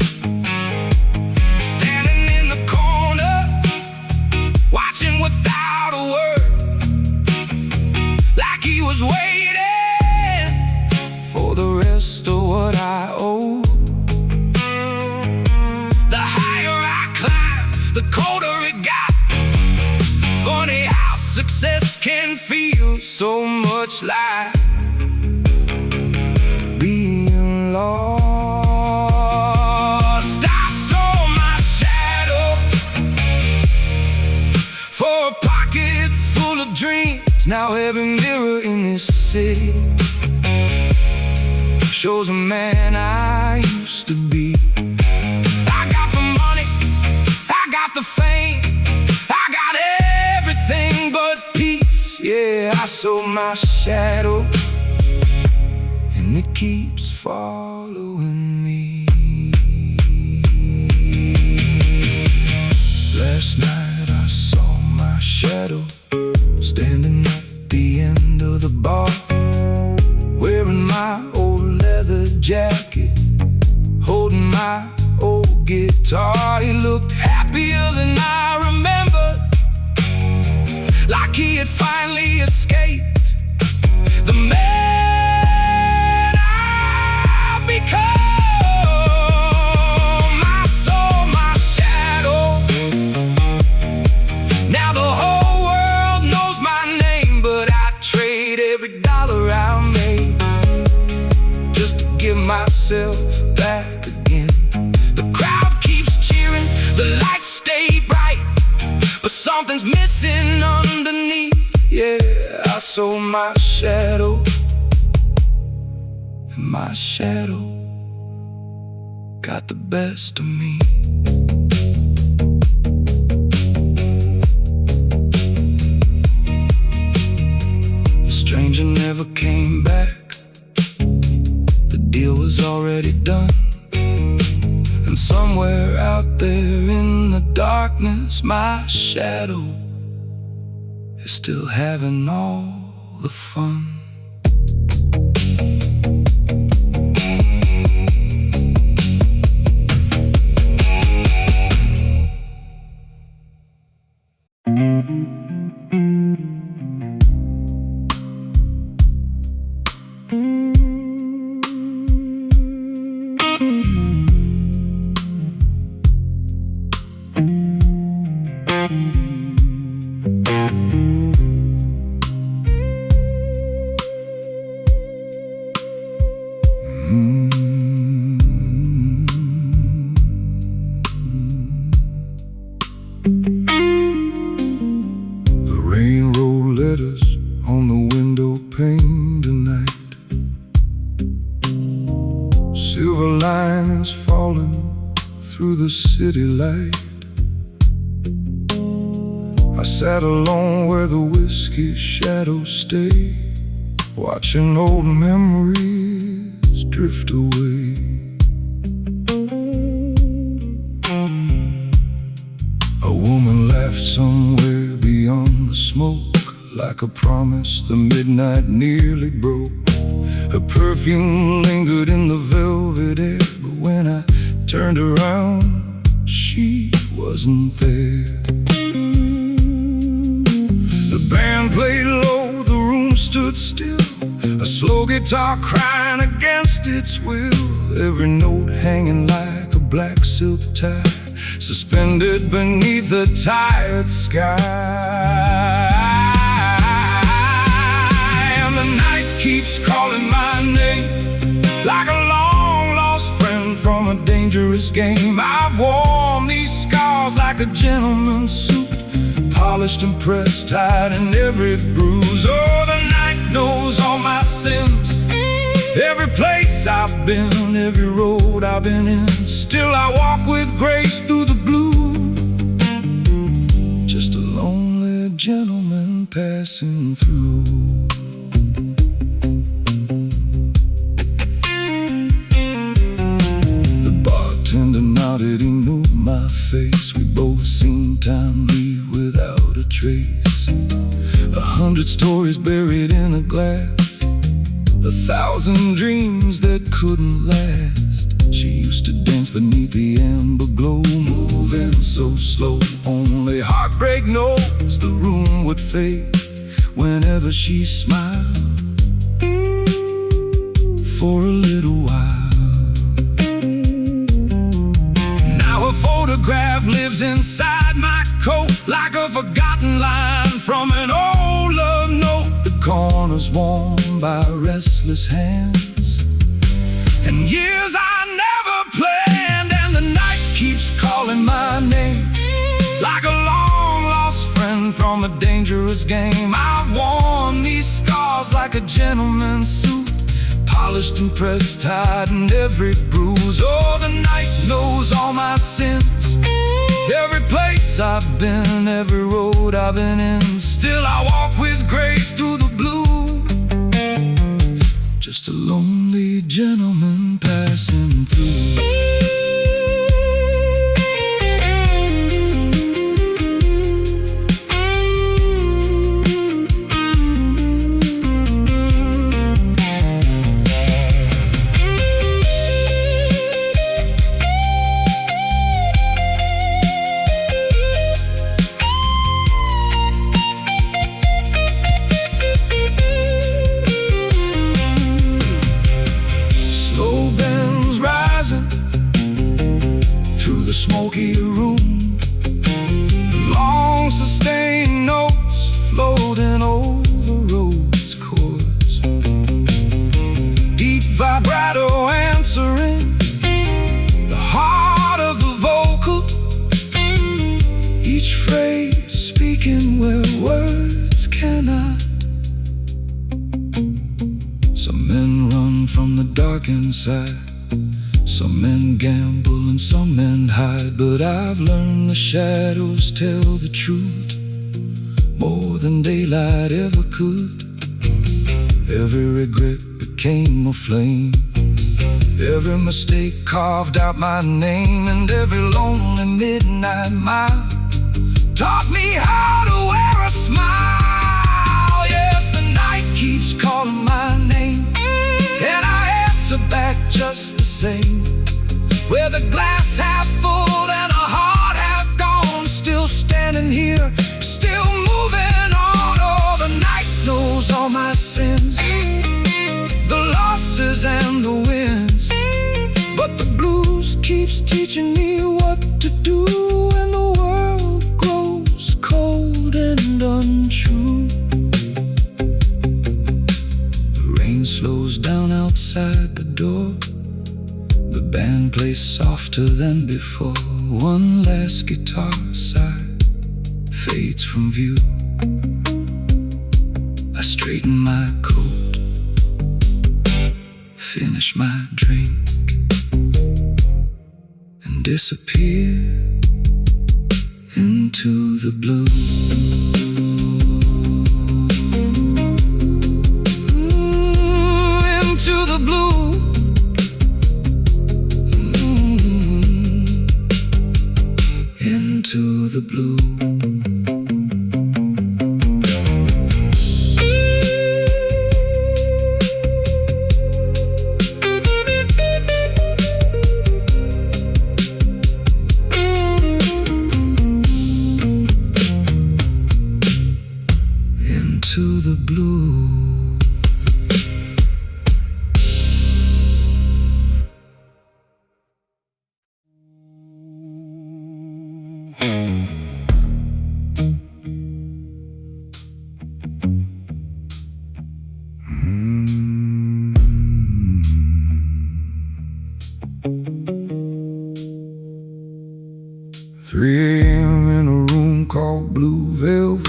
Standing in the corner, watching without a word, like he was waiting for the rest of what I owe. The higher I climb, the colder it got. Funny how success can feel so much like being lost. I saw my shadow for a pocket full of dreams. Now every mirror in this city shows a man I used to be. I got the money, I got the fame, I got everything but peace. Yeah, I sold my shadow, and it keeps following me. Last night I saw my shadow standing at the end of the bar, wearing my old leather jacket, holding my old guitar. He looked happier than I remembered, like he had finally escaped the man I've become. I saw my shadow. Now the whole world knows my name, but I trade every dollar I made just to give myself back again. The crowd keeps cheering, the lights stay bright, but something's missing underneath. Yeah, I sold my shadow, and my shadow got the best of me. The stranger never came back. The deal was already done, and somewhere out there in the darkness, my shadow is still having all the fun. The rain wrote letters on the window pane tonight. Silver lines falling through the city light. I sat alone where the whiskey shadows stay, watching old memories drift away. A woman laughed somewhere beyond the smoke, like a promise the midnight nearly broke. Her perfume lingered in the velvet air, but when I turned around, she wasn't there. The band played low, the room stood still, a slow guitar crying against its will. Every note hanging like a black silk tie, suspended beneath the tired sky. And the night keeps calling my name, like a long-lost friend from a dangerous game. I've worn these scars like a gentleman's suit, polished and pressed tight in every bruise. Oh, the night knows all my sins, every place I've been, every road I've been in. Still I walk with grace through the blue, just a lonely gentleman passing through. The bartender nodded, he knew my face. We both seen time leave without a trace. 100 stories buried in a glass, 1,000 dreams that couldn't last. She used to dance beneath the amber glow, moving so slow, only heartbreak knows the room would fade whenever she smiled for a little while. Now her photograph lives inside my coat, like a forgotten line from an old love note. The corners worn by restless hands, and years I never planned. And the night keeps calling my name, like a long-lost friend from a dangerous game. I've worn these scars like a gentleman's suit, polished and pressed tight in every bruise. Oh, the night knows all my sins, every place I've been, every road I've been in. Still I walk with grace through the blue, just a lonely gentleman passing through. Smoky room, long sustained notes floating over rose chords, deep vibrato answering the heart of the vocal, each phrase speaking where words cannot. Some men run from the dark inside, some men gamble and some men hide, but I've learned the shadows tell the truth more than daylight ever could. Every regret became a flame, every mistake carved out my name, and every lonely midnight mile taught me how to wear a smile. Yes, the night keeps calling my name, and I answer back just the same, with a glass half full and a heart half gone. Still standing here, still moving on. Oh, the night knows all my sins, the losses and the wins, but the blues keeps teaching me what to do when the world grows cold and untrue. The rain slows down outside the door, the band plays softer than before. One last guitar side fades from view. I straighten my coat, finish my drink, and disappear into into the blue. Into the blue. Into the blue. Into the blue. Three a.m. in a room called Blue Velvet.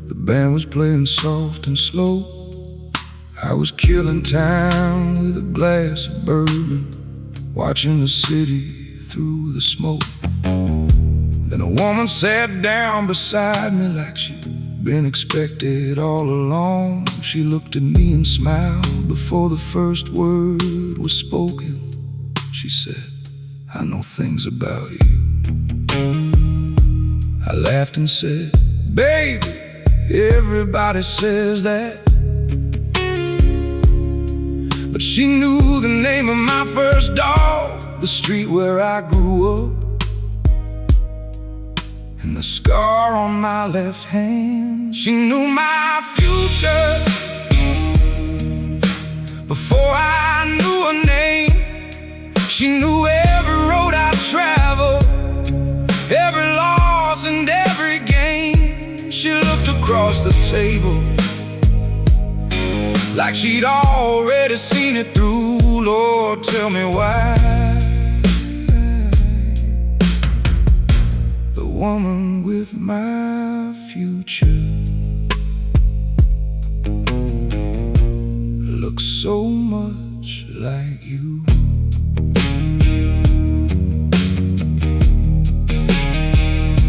The band was playing soft and slow. I was killing time with a glass of bourbon, watching the city through the smoke. Then a woman sat down beside me like she'd been expected all along. She looked at me and smiled before the first word was spoken. She said, "I know things about you." I laughed and said, "Baby, everybody says that." But she knew the name of my first dog, the street where I grew up, and the scar on my left hand. She knew my future before I knew her name. She knew every road I traveled, every loss and every gain. She looked across the table like she'd already seen it through. Lord, tell me why the woman with my future looks so much like you.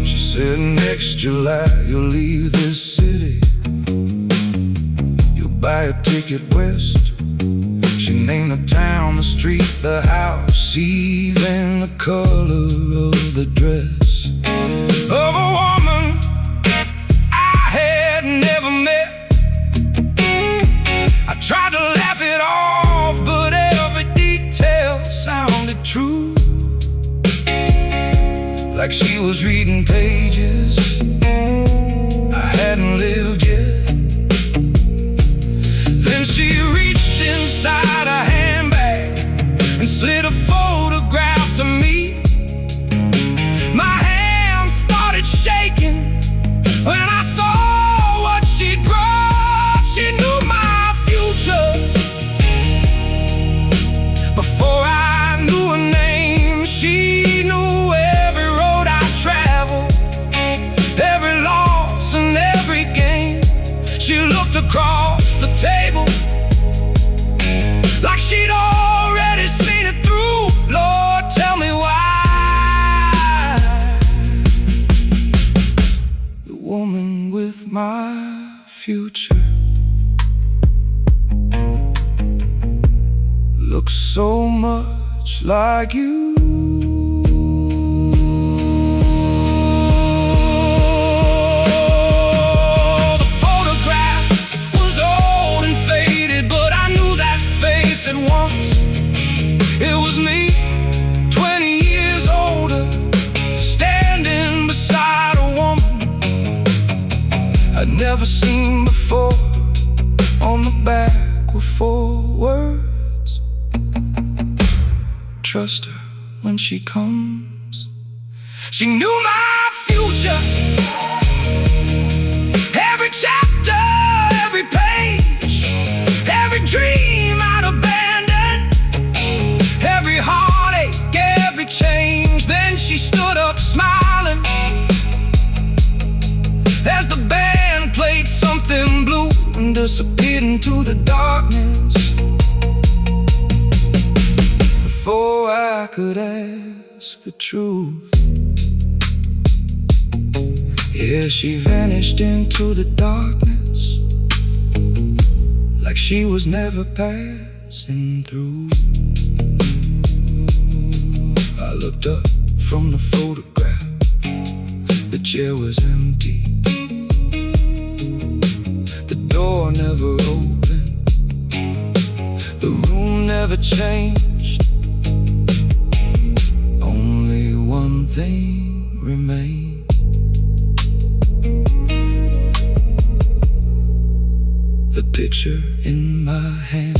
She said, "Next July you'll leave this city, buy a ticket west." She named the town, the street, the house, even the color of the dress of a woman I had never met. I tried to laugh it off, but every detail sounded true, like she was reading pages I hadn't lived yet. Then she reached inside a handbag and slid a photograph to me. My hands started shaking when I saw what she'd brought. She knew my future before I knew her name. She knew every road I traveled, every loss and every gain. She looked across the table like she'd already seen it through. Lord, tell me why the woman with my future looks so much like you. Once it was me, 20 years older, standing beside a woman I'd never seen before. On the back were 4 words: trust her when she comes. She knew my future, every chapter, every page, every dream I'd abandoned, every heartache, every change. Then she stood up smiling as the band played something blue and disappeared into the darkness. Before I could ask the truth, Yeah, she vanished into the darkness, like she was never passing through. I looked up from the photograph. The chair was empty. The door never opened. The room never changed. Only one thing remained. The picture in my hand.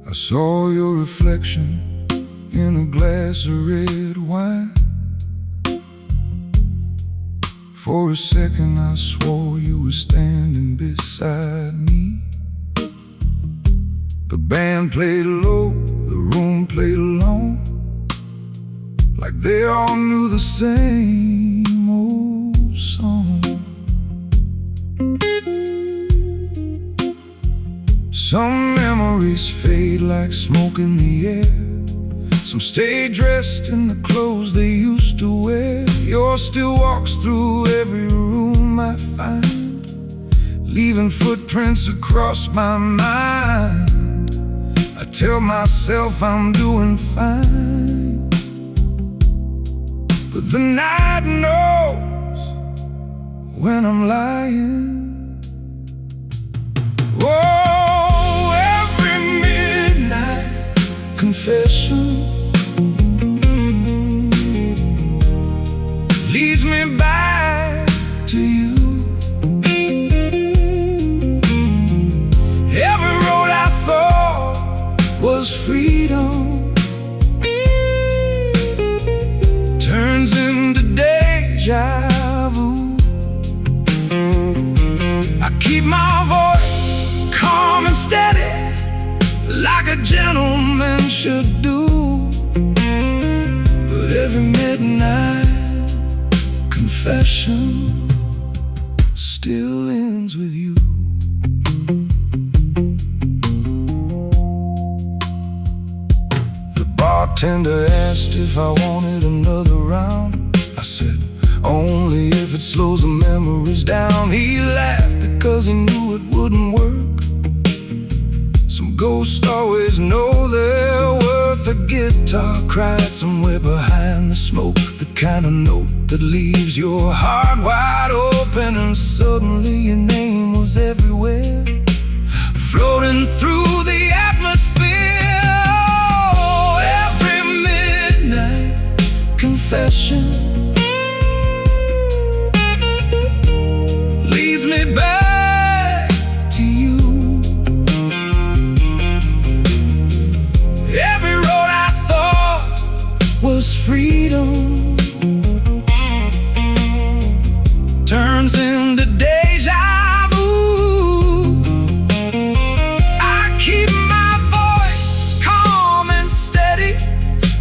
I saw your reflection in a glass of red wine. For a second I swore you were standing beside me. The band played low, the room played alone, like they all knew the same old song. Some memories fade like smoke in the air. Some stay dressed in the clothes they used to wear. Yours still walks through every room I find, leaving footprints across my mind. I tell myself I'm doing fine, but the night knows when I'm lying. Oh, every midnight confession leads me back to you. Every road I thought was freedom turns into deja vu. I keep my voice calm and steady, like a gentleman should do. But every midnight confession still ends with you. The bartender asked if I wanted another round. I said, only if it slows the memories down. He laughed because he knew it wouldn't work. Some ghosts always know their worth. A guitar cried somewhere behind the smoke, the kind of note that leaves your heart wide open. And suddenly your name was everywhere, floating through the atmosphere. Oh, every midnight confession leads me back to you. Every road I thought was freedom turns into deja vu. I keep my voice calm and steady,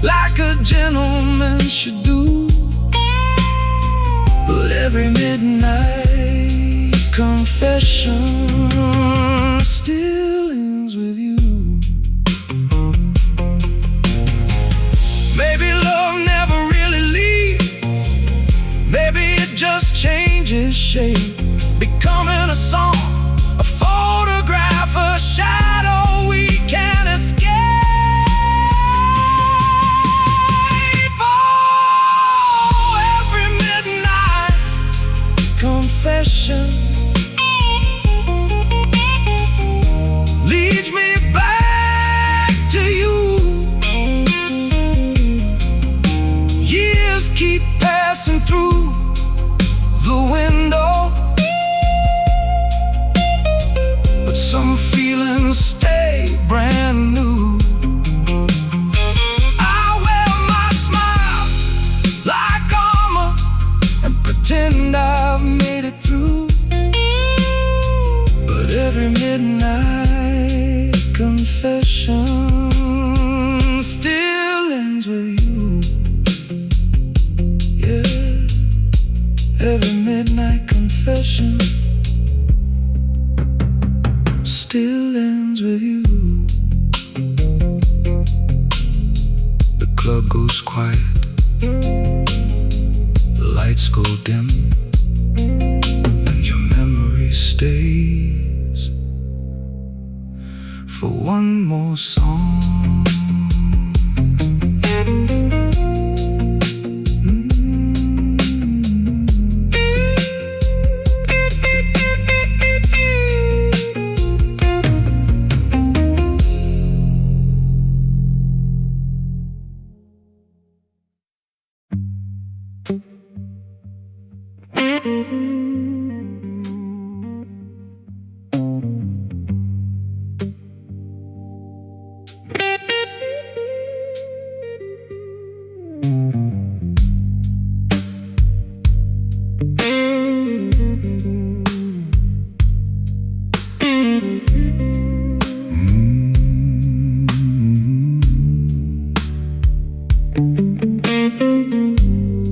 like a gentleman should do. But every midnight confession still ends with you. Maybe love never really leaves. Maybe it just changes shape, becoming a song, a photograph, a shadow we can't escape. Oh, every midnight confession leads me back to you. Yeah. midnight confession still ends with you. Yeah, every midnight confession still ends with you. The club goes quiet, the lights go dim, and your memory stays for one more song.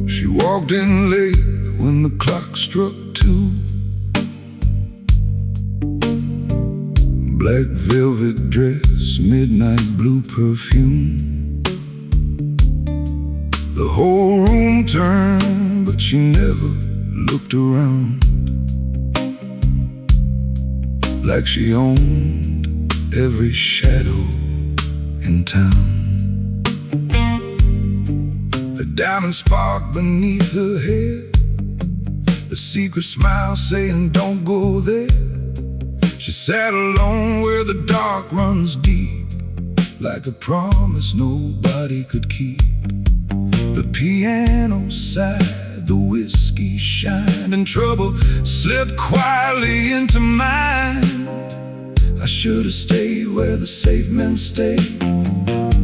She walked in late when the clock struck 2. Black velvet dress, midnight blue perfume. The whole room turned, but she never looked around, like she owned every shadow in town. The diamond spark beneath her hair, the secret smile saying don't go there. She sat alone where the dark runs deep, like a promise nobody could keep. The piano sighed, the whiskey shined, and trouble slipped quietly into mine. I should have stayed where the safe men stayed,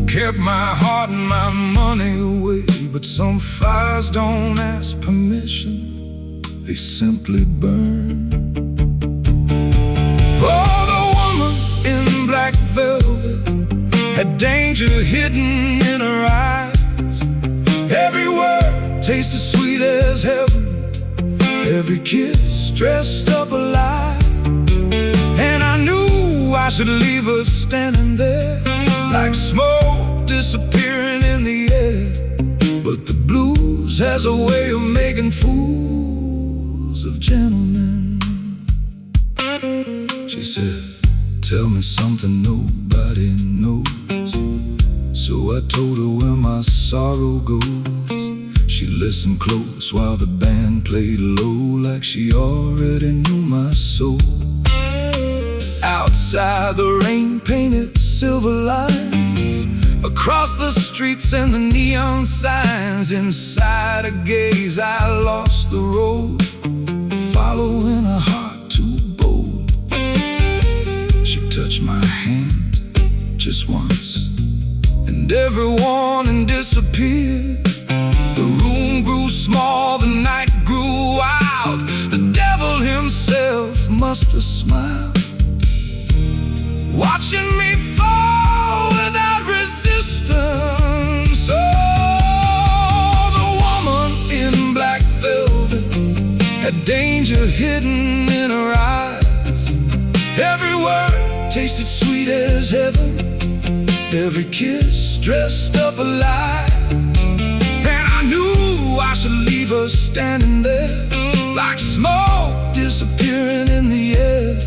kept my heart and my money away. But some fires don't ask permission, they simply burn. Oh, the woman in black velvet had danger hidden in her eyes. Every word tasted sweet as heaven, every kiss dressed up a lie. And I knew I should leave her standing there, like smoke disappearing in the air. But the blues has a way of making fools of gentlemen. She said, tell me something nobody knows. So I told her where my sorrow goes. She listened close while the band played low, like she already knew my soul. Outside the rain painted silver lines across the streets and the neon signs. Inside a gaze I lost the road, following a heart too bold. She touched my hand just once, and every warning disappeared. The room grew small, the night grew wild. The devil himself must have smiled, watching me fall without resistance. Oh, the woman in black velvet had danger hidden in her eyes. Every word tasted sweet as heaven, every kiss dressed up a lie. And I knew I should leave her standing there, like smoke disappearing in the air.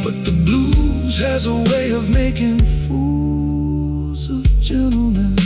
But the blues has a way of making fools of gentlemen.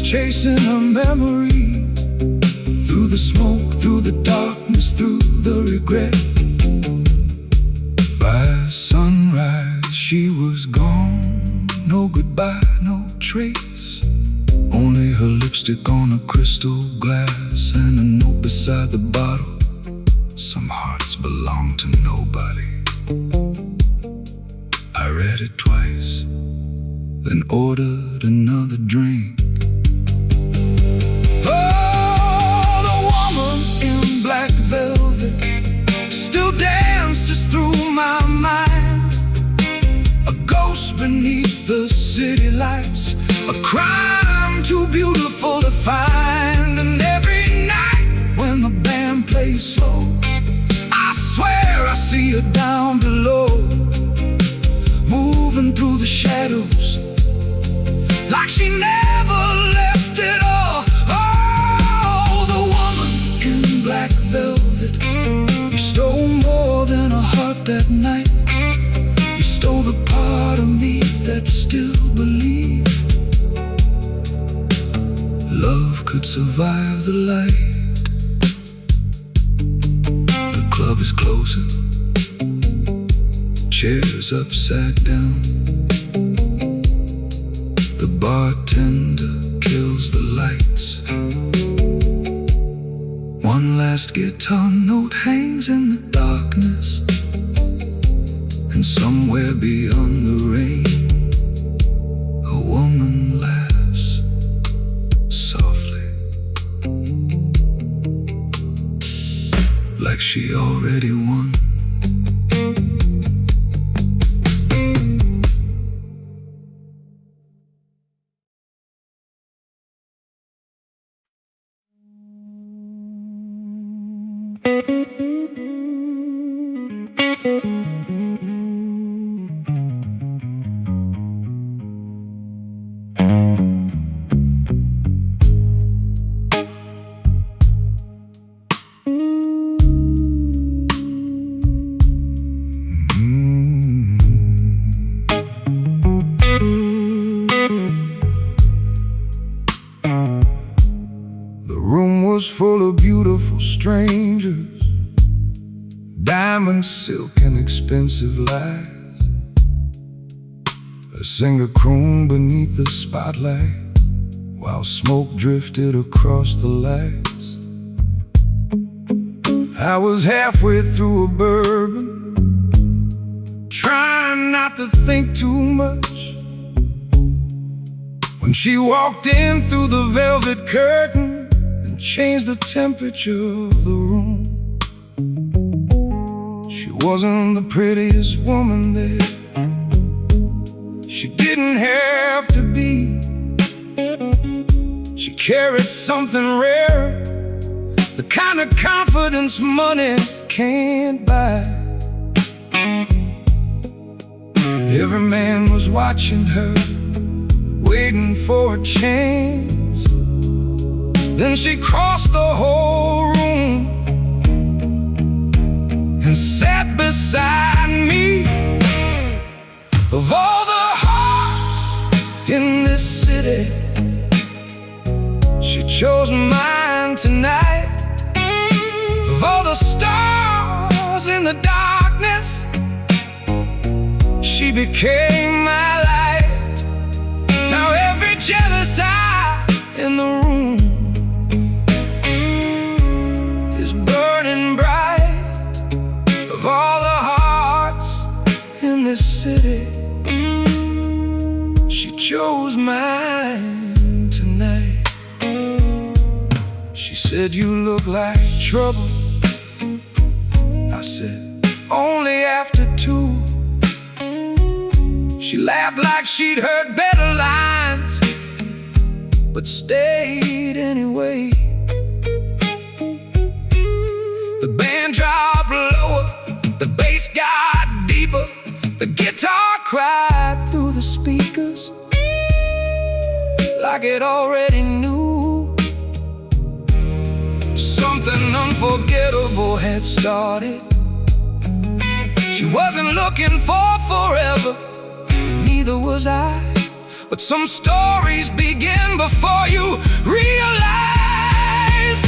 Chasing a memory through Through the smoke, through the darkness, through the regret. By sunrise she was gone. No goodbye, no trace. Only her lipstick on a crystal glass, and a note beside the bottle. Some hearts belong to nobody. I read it twice, then ordered another drink. Oh, the woman in black velvet still dances through my mind. A ghost beneath the city lights, a crime too beautiful to find. And every night when the band plays slow, I swear I see her down below, moving through the shadows like she never left it all. Oh, the woman in black velvet, you stole more than a heart that night. You stole the part of me that still believed love could survive the light. The club is closing, chairs upside down. The bartender kills the lights. One last guitar note hangs in the darkness, and somewhere beyond the rain, a woman laughs softly, like she already won. Was full of beautiful strangers, diamond, silk, and expensive lies. A singer crooned beneath the spotlight while smoke drifted across the lights. I was halfway through a bourbon, trying not to think too much, when she walked in through the velvet curtain, changed the temperature of the room. She wasn't the prettiest woman there, she didn't have to be. She carried something rare, the kind of confidence money can't buy. Every man was watching her, waiting for a chance. Then she crossed the whole room and sat beside me. Of all the hearts in this city, she chose mine tonight. Of all the stars in the darkness, she became my light. Now every jealous eye in the room city, she chose mine tonight. She said, "You look like trouble." I said, "Only after two." She laughed like she'd heard better lines, but stayed anyway. The band dropped lower, the bass got deeper, the guitar cried through the speakers like it already knew. Something unforgettable had started. She wasn't looking for forever, neither was I. But some stories begin before you realize.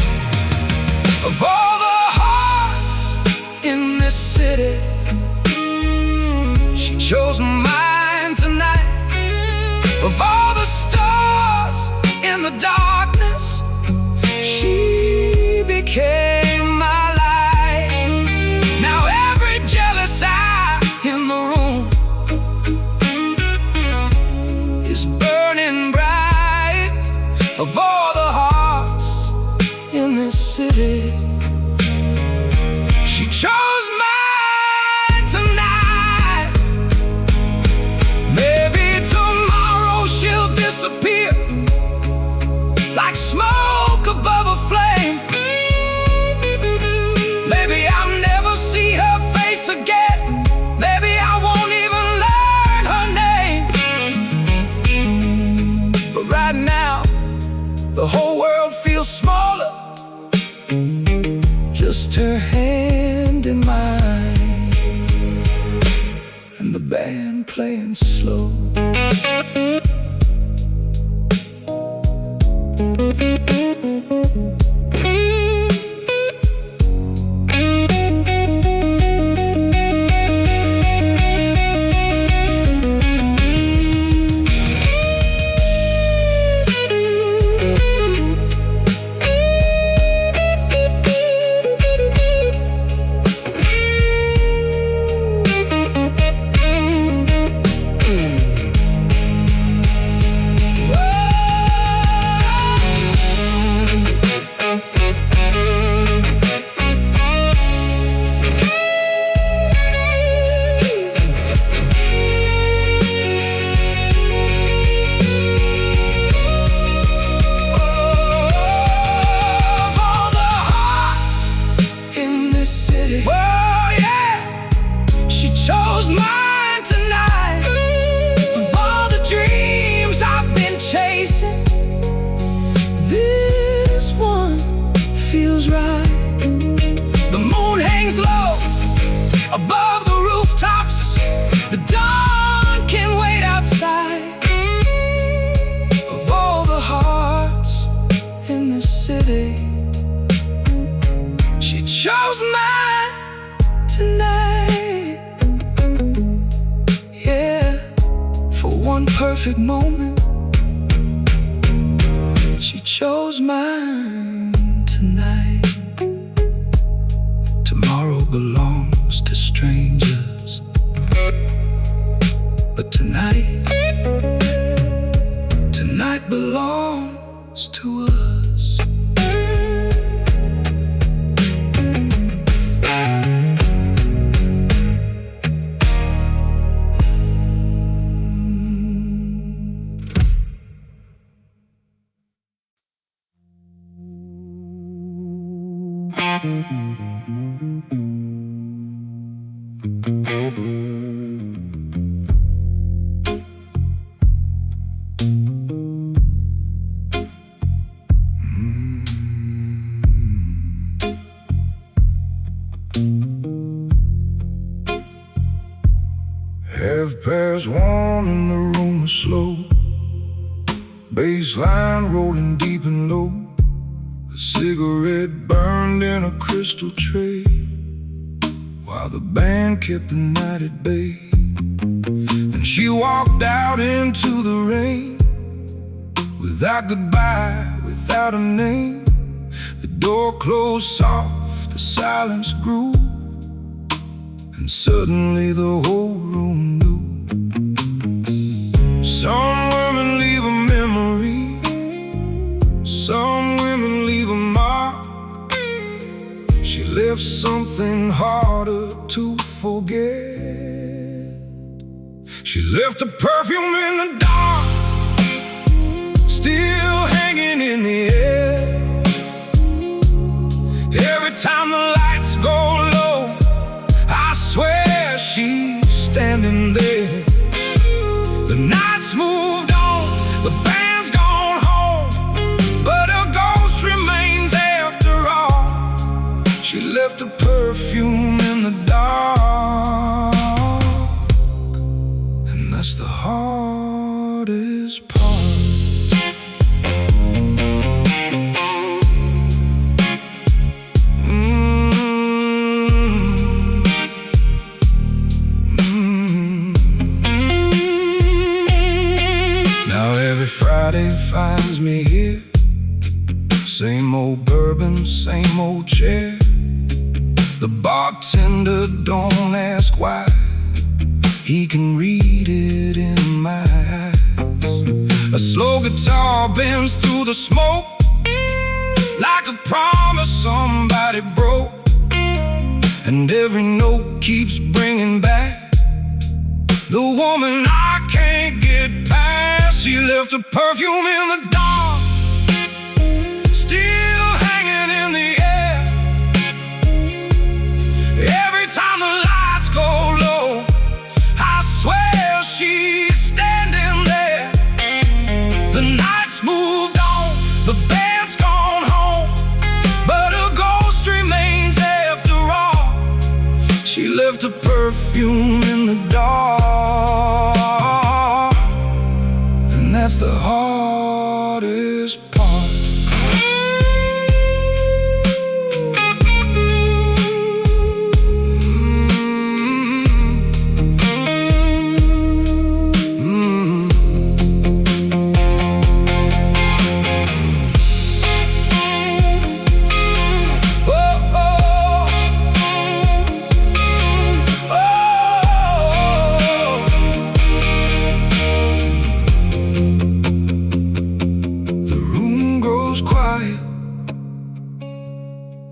Of all the hearts in this city, she chose mine tonight. Of all the stars in the darkness, she became my light. Now every jealous eye in the room is burning bright. Of all the hearts in this city, she chose mine tonight. Maybe tomorrow she'll disappear like smoke above a flame. Maybe I'll never see her face again. Maybe I won't even learn her name. But right now, the whole world feels smaller. Just her hand in mine, and the band playing slow. Above the rooftops, the dawn can wait outside. Of all the hearts in this city, she chose mine tonight. Yeah, for one perfect moment, she chose mine tonight. Tomorrow belongs to strangers, but tonight belongs to us. Half past one and the room is slow. Bassline rolling deep and low. A cigarette burned in a crystal tray, while the band kept the night at bay. Then she walked out into the rain, without goodbye, without a name. The door closed soft, the silence grew, and suddenly the whole room knew. Some women leave a memory, some women leave a mark. She left something harder to forget. She left a perfume in the dark, still hanging in the air. Every time the lights go low, I swear she's standing there. The night's moved on, the band's gone home, but her ghost remains after all. She left a perfume in the dark, and that's the hardest part. finds me here. Same old bourbon, same old chair. The bartender don't ask why. He can read it in my eyes. A slow guitar bends through the smoke, like a promise somebody broke. And every note keeps bringing back the woman I can't get past. She left her perfume in the dark, still hanging in the air. Every time the lights go low, I swear she's standing there. The night's moved on, the band's gone home, but her ghost remains after all. She left her perfume in the dark, and that's the hardest part.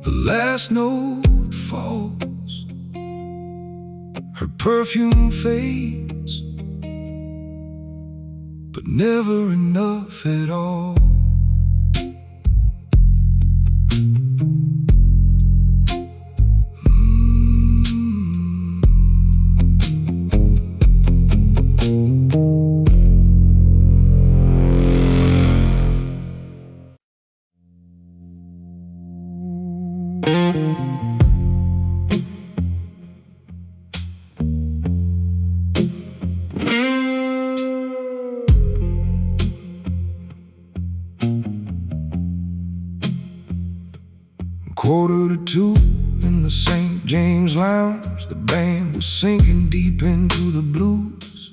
The last note falls, her perfume fades, but never enough at all. Quarter to 2 in the St. James Lounge, the band was sinking deep into the blues.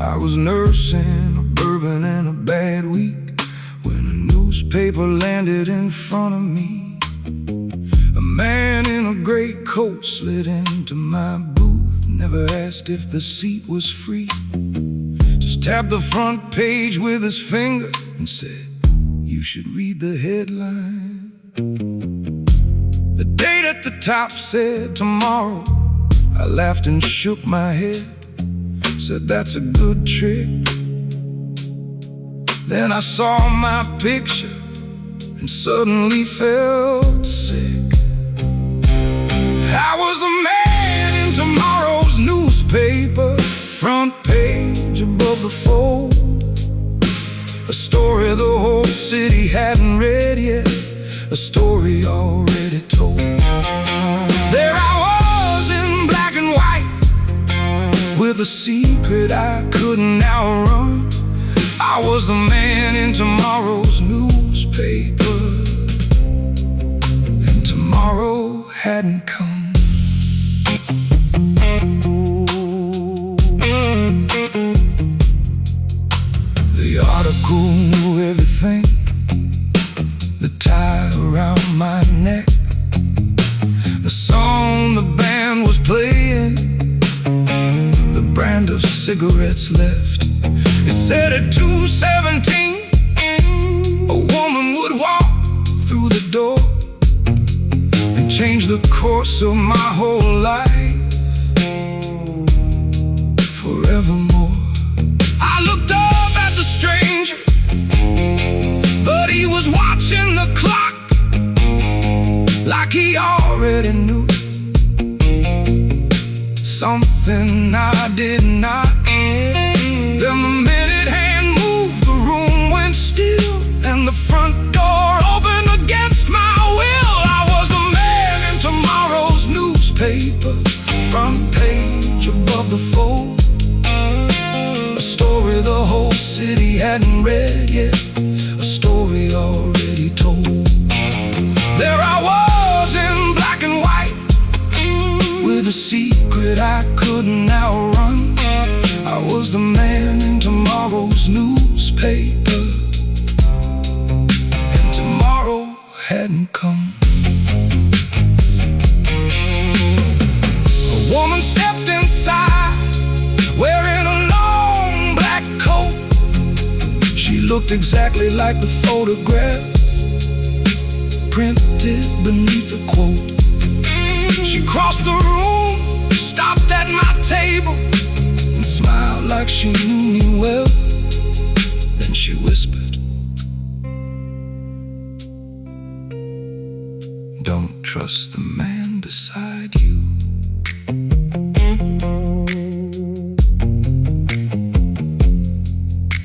I was nursing a bourbon and a bad week when a newspaper landed in front of me. A man in a gray coat slid into my booth, never asked if the seat was free. Just tapped the front page with his finger and said, "You should read the headline." The date at the top said tomorrow. I laughed and shook my head, said that's a good trick. Then I saw my picture and suddenly felt sick. I was the man in tomorrow's newspaper, front page above the fold. A story the whole city hadn't read yet, a story already told. There I was in black and white, with a secret I couldn't outrun. I was the man in tomorrow's newspaper, and tomorrow hadn't come. The article knew everything, the tie around my neck, the song the band was playing, the brand of cigarettes left. It said at 2:17 a woman would walk through the door and change the course of my whole life forevermore. I looked up at the stranger, but he was watching the clock like he already knew something I did not. Then the minute hand moved, the room went still, and the front door opened against my will. I was the man in tomorrow's newspaper, front page above the fold. A story the whole city hadn't read yet, a story already told. There I was in black and white, with a secret I couldn't outrun. exactly like the photograph printed beneath the quote. She crossed the room, stopped at my table, and smiled like she knew me well. Then she whispered, "Don't trust the man beside you."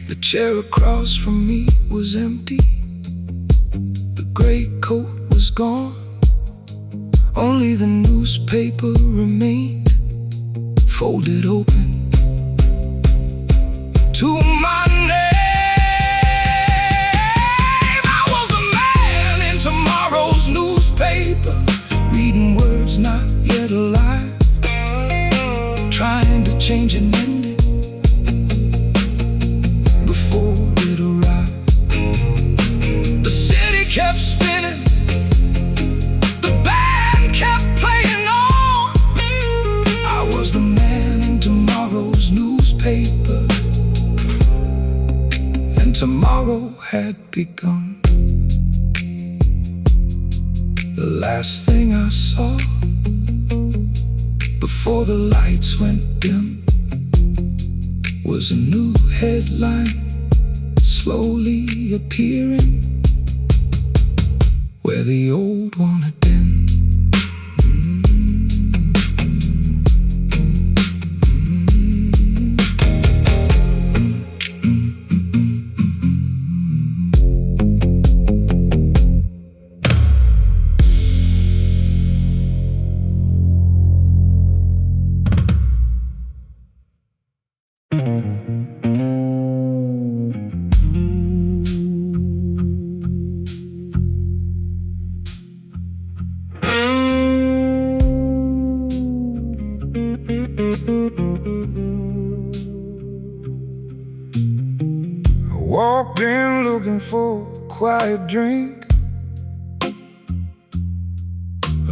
The chair across from me was empty. The gray coat was gone. Only the newspaper remained, folded open. To my name, I was a man in tomorrow's newspaper, reading words not yet alive, trying to change an ending before it arrived. The city kept spinning, the band kept playing on. I was the man in tomorrow's newspaper, and tomorrow had begun. The last thing I saw before the lights went dim was a new headline slowly appearing where the old one had been. I walked in looking for a quiet drink,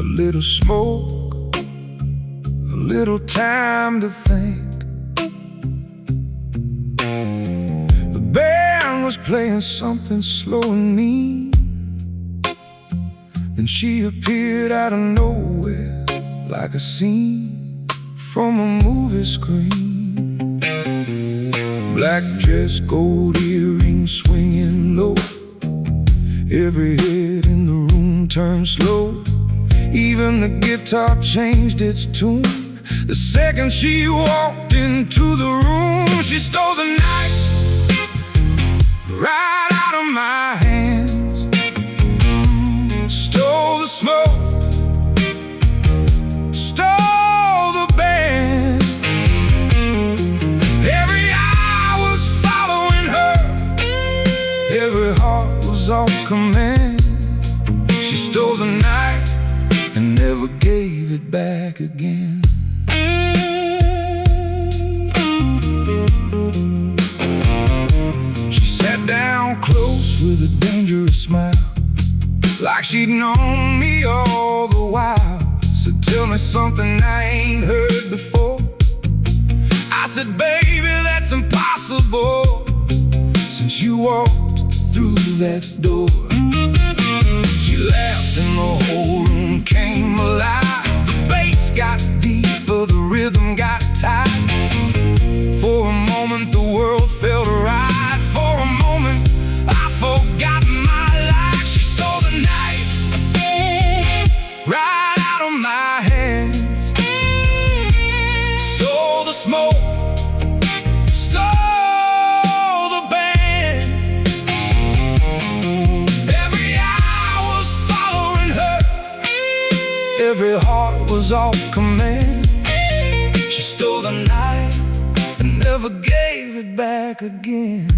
a little smoke, a little time to think. The band was playing something slow and mean. Then she appeared out of nowhere like a scene from a movie screen. Black dress, gold earrings swinging low. Every head in the room turned slow. Even the guitar changed its tune. The second she walked into the room, she stole the night right out of my hands. Stole the smoke, stole the band. Every eye was following her, every heart was off command. She stole the night and never gave it back again. She sat down close with a dangerous smile, like she'd known me all the while. Said, "Tell me something I ain't heard before." I said, "Baby, that's impossible, since you walked through that door." She laughed and the whole room came alive. The bass got deeper, the rhythm got tight. For a moment the world felt right. For a moment I forgot my life. She stole the night right out of my hands. Stole the smoke, stole the band. Every eye was following her, every heart was off command. She stole the night and never gave it back again.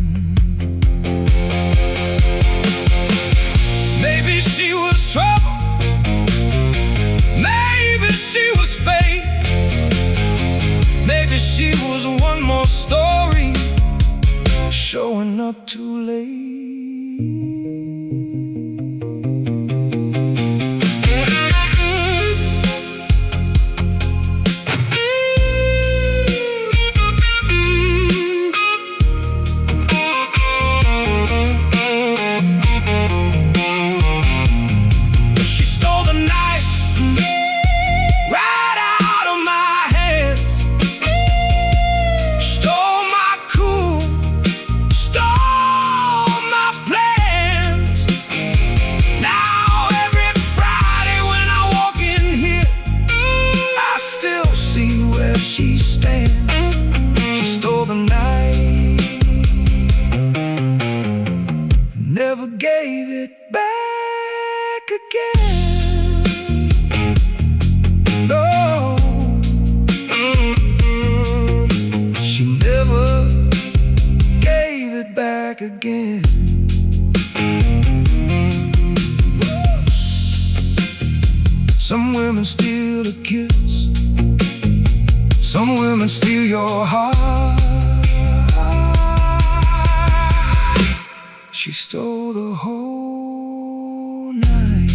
Maybe she was trouble, maybe she was fate, maybe she was one more story showing up too late. never gave it back again. No, she never gave it back again. Some women steal a kiss, some women steal your heart. She stole the whole night.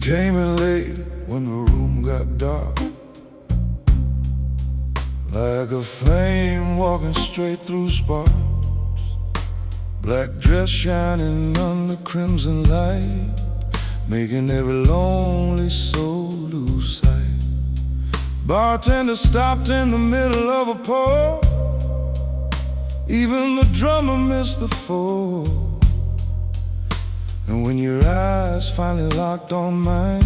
Came in late when the room got dark, like a flame walking straight through sparks. Black dress shining under crimson light, making every lonely soul lose sight. Bartender stopped in the middle of a pour, even the drummer missed the four. And when your eyes finally locked on mine,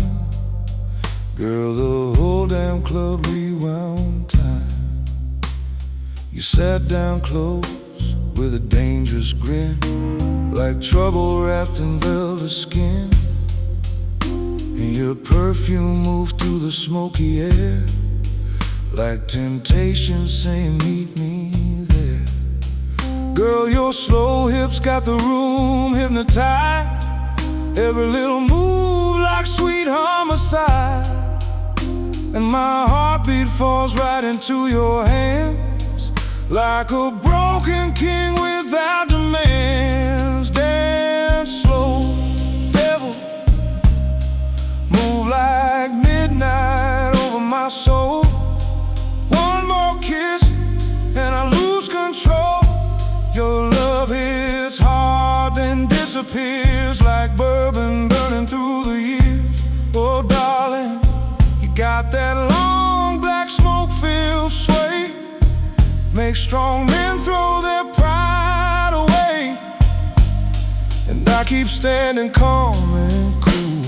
girl, the whole damn club rewound time. You sat down close with a dangerous grin, like trouble wrapped in velvet skin. And your perfume moved through the smoky air, like temptation saying meet me there. Girl, your slow hips got the room hypnotized, every little move like sweet homicide. And my heartbeat falls right into your hands, like a broken king without demands. Dance slow, devil, move like midnight over my soul. One more kiss and I lose control. Your love hits hard then disappears, like bourbon burning through the years. Oh darling, you got that long black smoke-filled sway, make strong men throw their pride away. And I keep standing calm and cool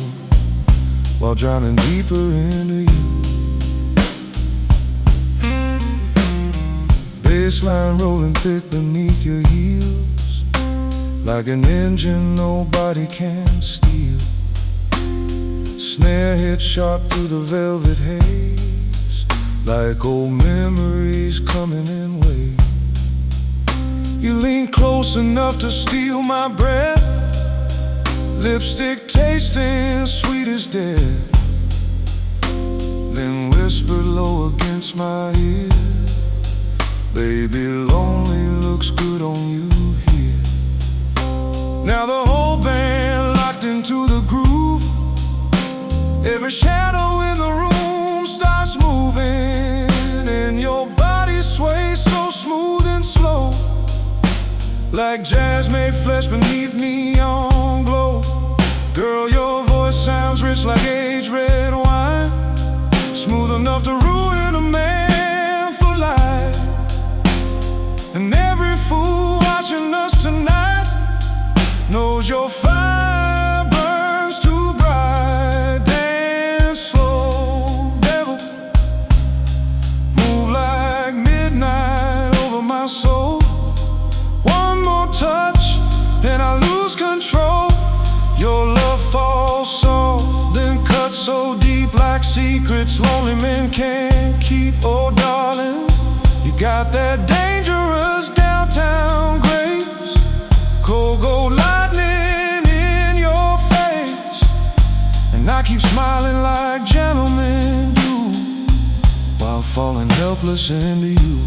while drowning deeper into you. Bassline rolling thick beneath your heels, like an engine nobody can steal. Snare hit sharp through the velvet haze, like old memories coming in waves. You lean close enough to steal my breath, lipstick tasting sweet as death. Then whisper low against my ear, baby, lonely looks good on you here. Now the whole band locked into the groove, every shadow in the room starts moving, and your body sways so smooth and slow, like jazz made flesh beneath neon glow. Girl, your voice sounds rich like aged red wine, smooth enough to ruin a man for life. And every fool watching us tonight knows your fire burns too bright. Dance slow, devil, move like midnight over my soul. One more touch and I lose control. Your love falls soft, then cuts so deep, like secrets lonely men can't keep. Oh darling, you got that dangerous downtown grace, cold gold lightning in your face. And I keep smiling like gentlemen do, while falling helpless into you.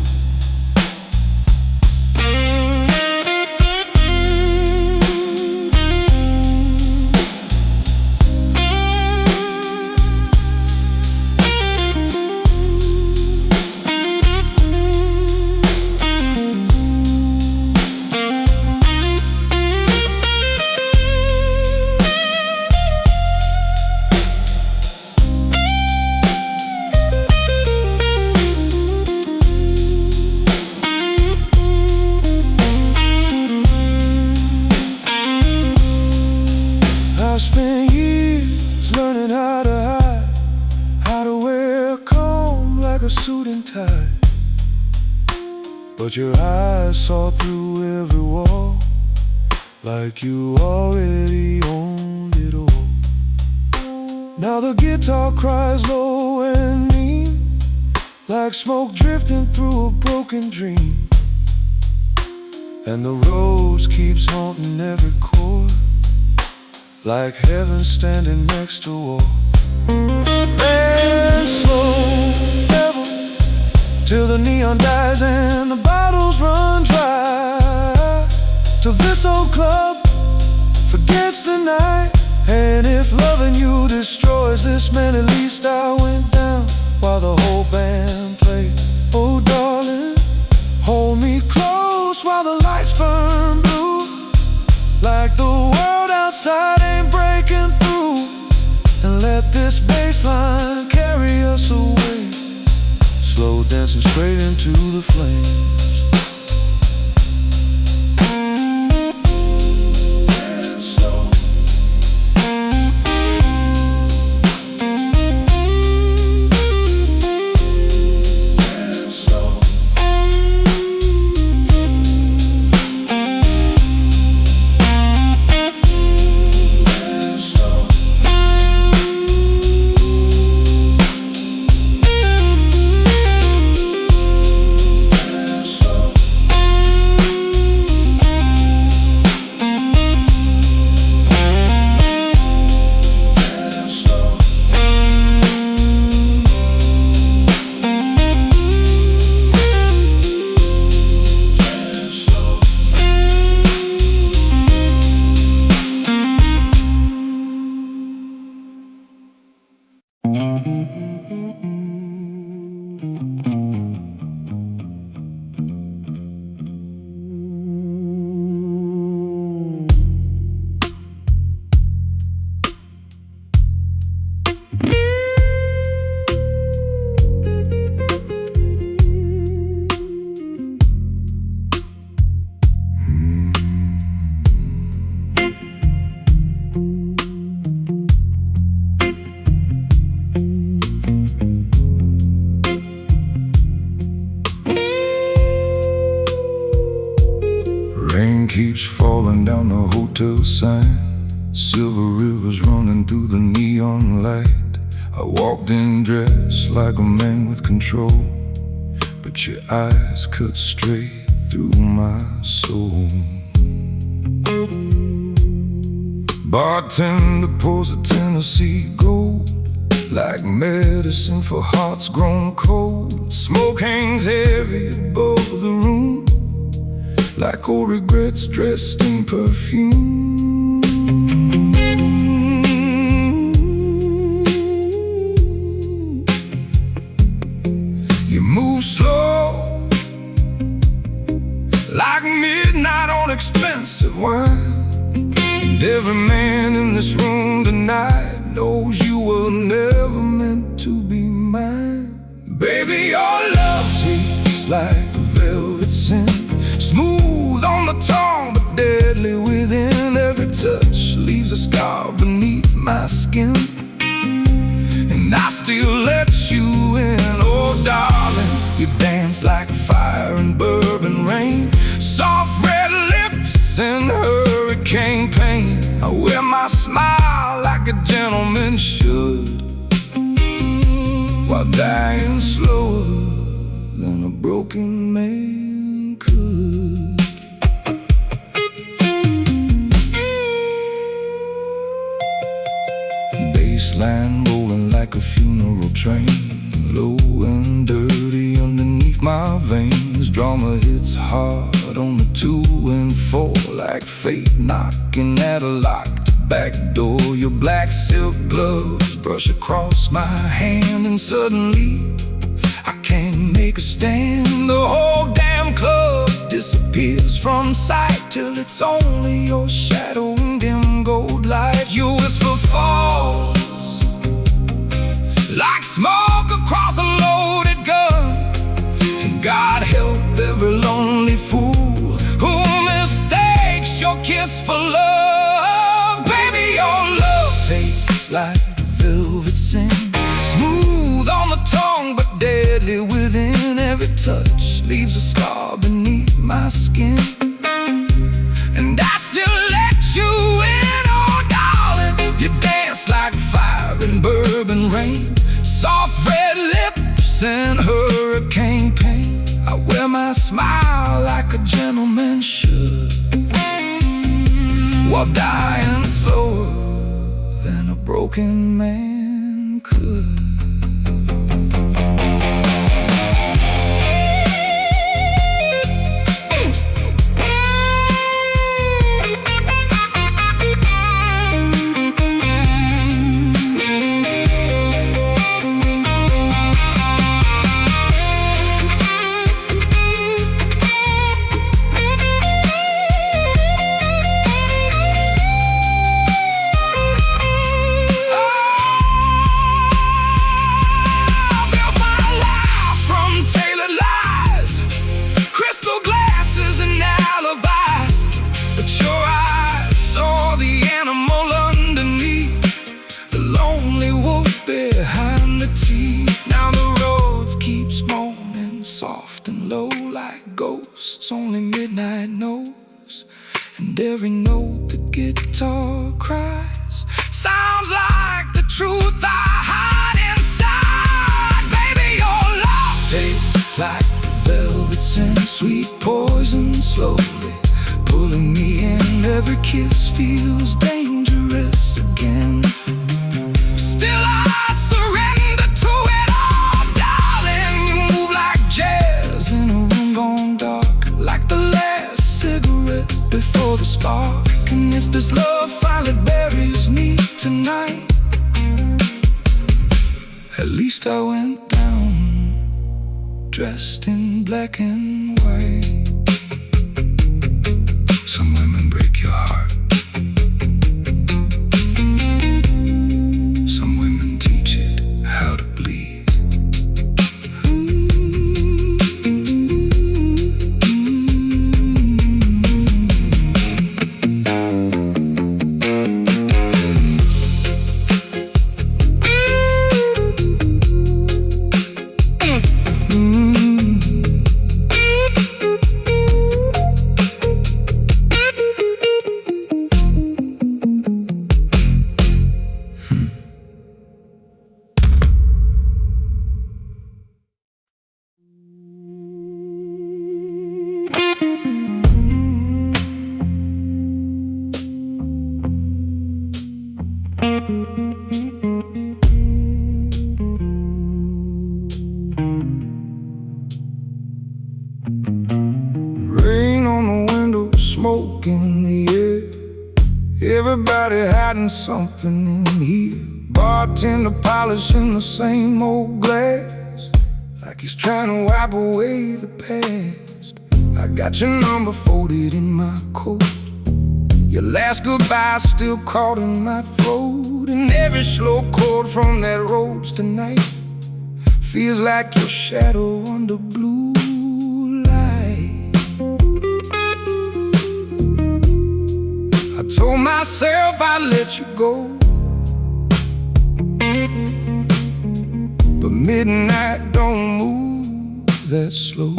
but your eyes saw through every wall, like you already owned it all. Now the guitar cries low and mean, like smoke drifting through a broken dream. And the rose keeps haunting every chord, like heaven standing next to war. And slow devil, till the neon dies and the bottles run dry, till this old club forgets the night. And if loving you destroys this man, at least I went down while the whole band played. Oh darling, hold me close while the lights burn blue, like the world outside ain't breaking through. And let this bass line carry us away, slow dancing straight into the flames. Rain keeps falling down the hotel sign, silver rivers running through the neon light. I walked in dressed like a man with control, but your eyes cut straight through my soul. Bartender pours a Tennessee gold, like medicine for hearts grown cold. Smoke hangs heavy above the room, like old regrets dressed in perfume. You move slow, like midnight on expensive wine. And every man in this room tonight knows you were never meant to be mine. Baby, your love tastes like velvet scent, smooth on the tongue, but deadly within. Every touch leaves a scar beneath my skin, and I still let you in. Oh darling, you dance like fire and bourbon rain, soft red lips and hurricane pain. I wear my smile like a gentleman should, while dying slower than a broken man could. Bassline rolling like a funeral train, low and dirty underneath my veins. Drama hits hard on the 2 and 4, like fate knocking at a locked back door. Your black silk gloves brush across my hand, and suddenly I can't make a stand. The whole damn club disappears from sight, till it's only your shadow and dim gold light. You whisper falls like smoke across a loaded gun, and God help every lonely fool who mistakes your kiss for love. Baby, your love tastes like velvet scent, smooth on the tongue but deadly within. Every touch leaves a scar beneath my skin. And I still let you in, oh darling. You dance like fire in bourbon rain, soft red lips and hurricane pain. I wear my smile like a gentleman should, while dying slower than a broken man could. Soft and low like ghosts only midnight knows. And every note the guitar cries sounds like the truth I hide inside. Baby, your love tastes like velvet scent, sweet poison slowly pulling me in. Every kiss feels dangerous again. Still I surrender to it all, darling. You move like jazz in a room gone dark, like the last cigarette before the spark. And if this love finally buries me tonight, at least I went down dressed in black and white. Some women break your heart, some women teach it how to bleed. Rain on the window, smoke in the air. Everybody hiding something in here. Bartender polishing the same old glass, like he's trying to wipe away the past. I got your number folded in my coat. Your last goodbye still caught in my throat. And every slow chord from that roads tonight feels like your shadow under blue light. I told myself I'd let you go, but midnight don't move that slow.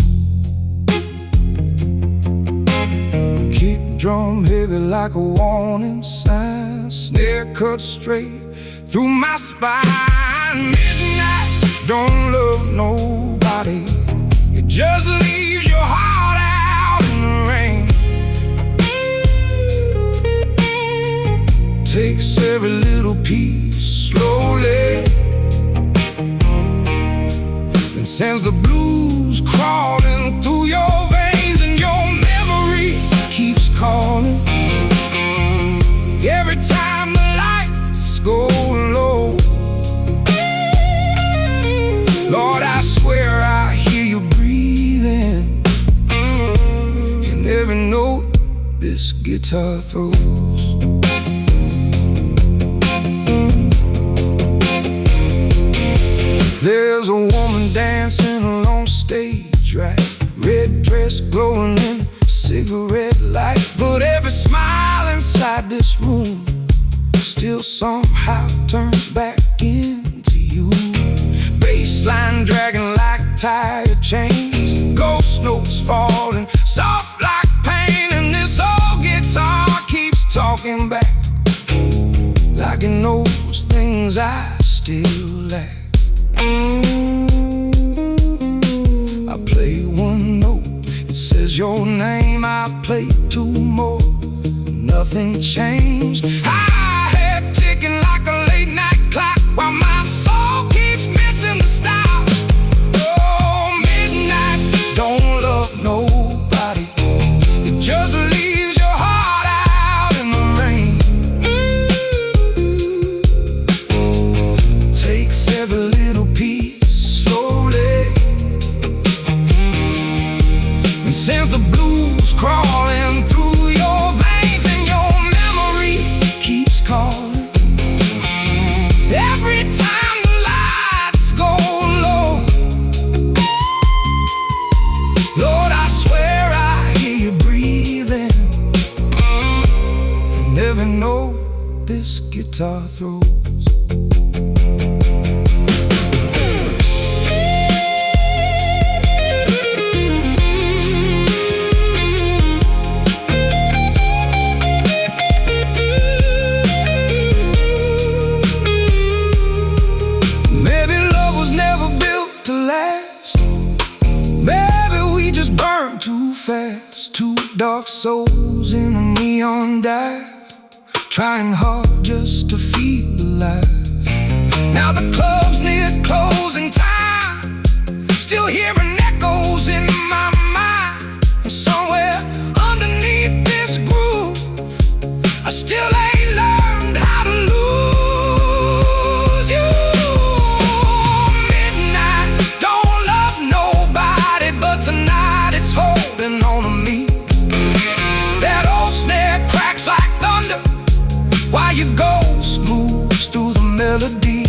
Kick drum heavy like a warning sign, snare cut straight through my spine. Midnight don't love nobody, it just leaves your heart out in the rain. Takes every little piece slowly, then sends the blues crawling through your veins. And your memory keeps calling every time the lights go low. Lord, I swear I hear you breathing in every note this guitar throws. There's a woman dancing along stage right, red dress glowing in cigarette light. But every smile inside this room still somehow turns back into you. Bassline dragging like tired chains, ghost false notes falling, soft like pain. And this old guitar keeps talking back, like it knows things I still lack. I play one note, it says your name. I play two more, nothing changed. I head ticking like a late night clock, while my soul keeps missing the stop. Oh, midnight don't love nobody, it just leaves your heart out in the rain. Takes every little piece slowly and sends the blues crawling through your veins. And your memory keeps calling every time the lights go low. Lord, I swear I hear you breathing in every note this guitar throws. Maybe love was never built to last. Maybe we just burned too fast. Two dark souls in a neon dive, trying hard just to feel alive. Now the club's near closing time, still hearing echoes in my mind. And somewhere underneath this groove, I still ain't learned how to lose you. Midnight don't love nobody, but tonight it's holding on to me. That old snare cracks like thunder while your ghost moves through the melody.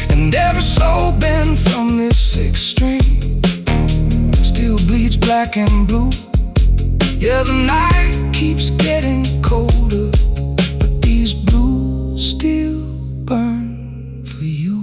And every slow bend from this sixth string still bleeds black and blue. Yeah, the night keeps getting colder, but these blues still burn for you.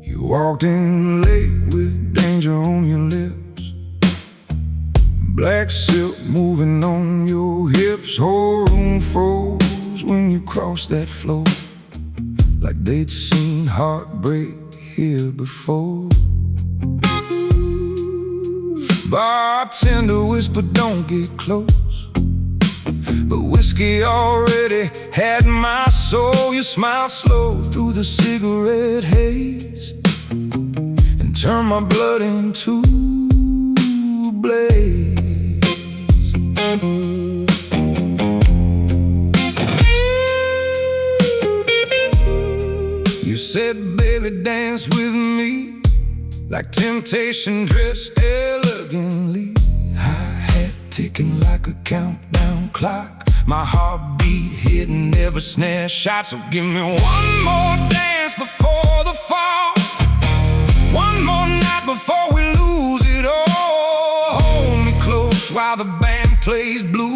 You walked in late with danger on your lips, black silk moving on your hips. Whole room froze when you crossed that floor, like they'd seen heartbreak here before. Bartender whispered, don't get close, but whiskey already had my soul. You smiled slow through the cigarette haze and turned my blood into a blaze. You said, baby, dance with me, like temptation dressed elegantly. Hi-hat ticking like a countdown clock, my heartbeat hitting every snare shot. So give me one more dance before the fall, one more night before we lose it all. Hold me close while the band plays blue,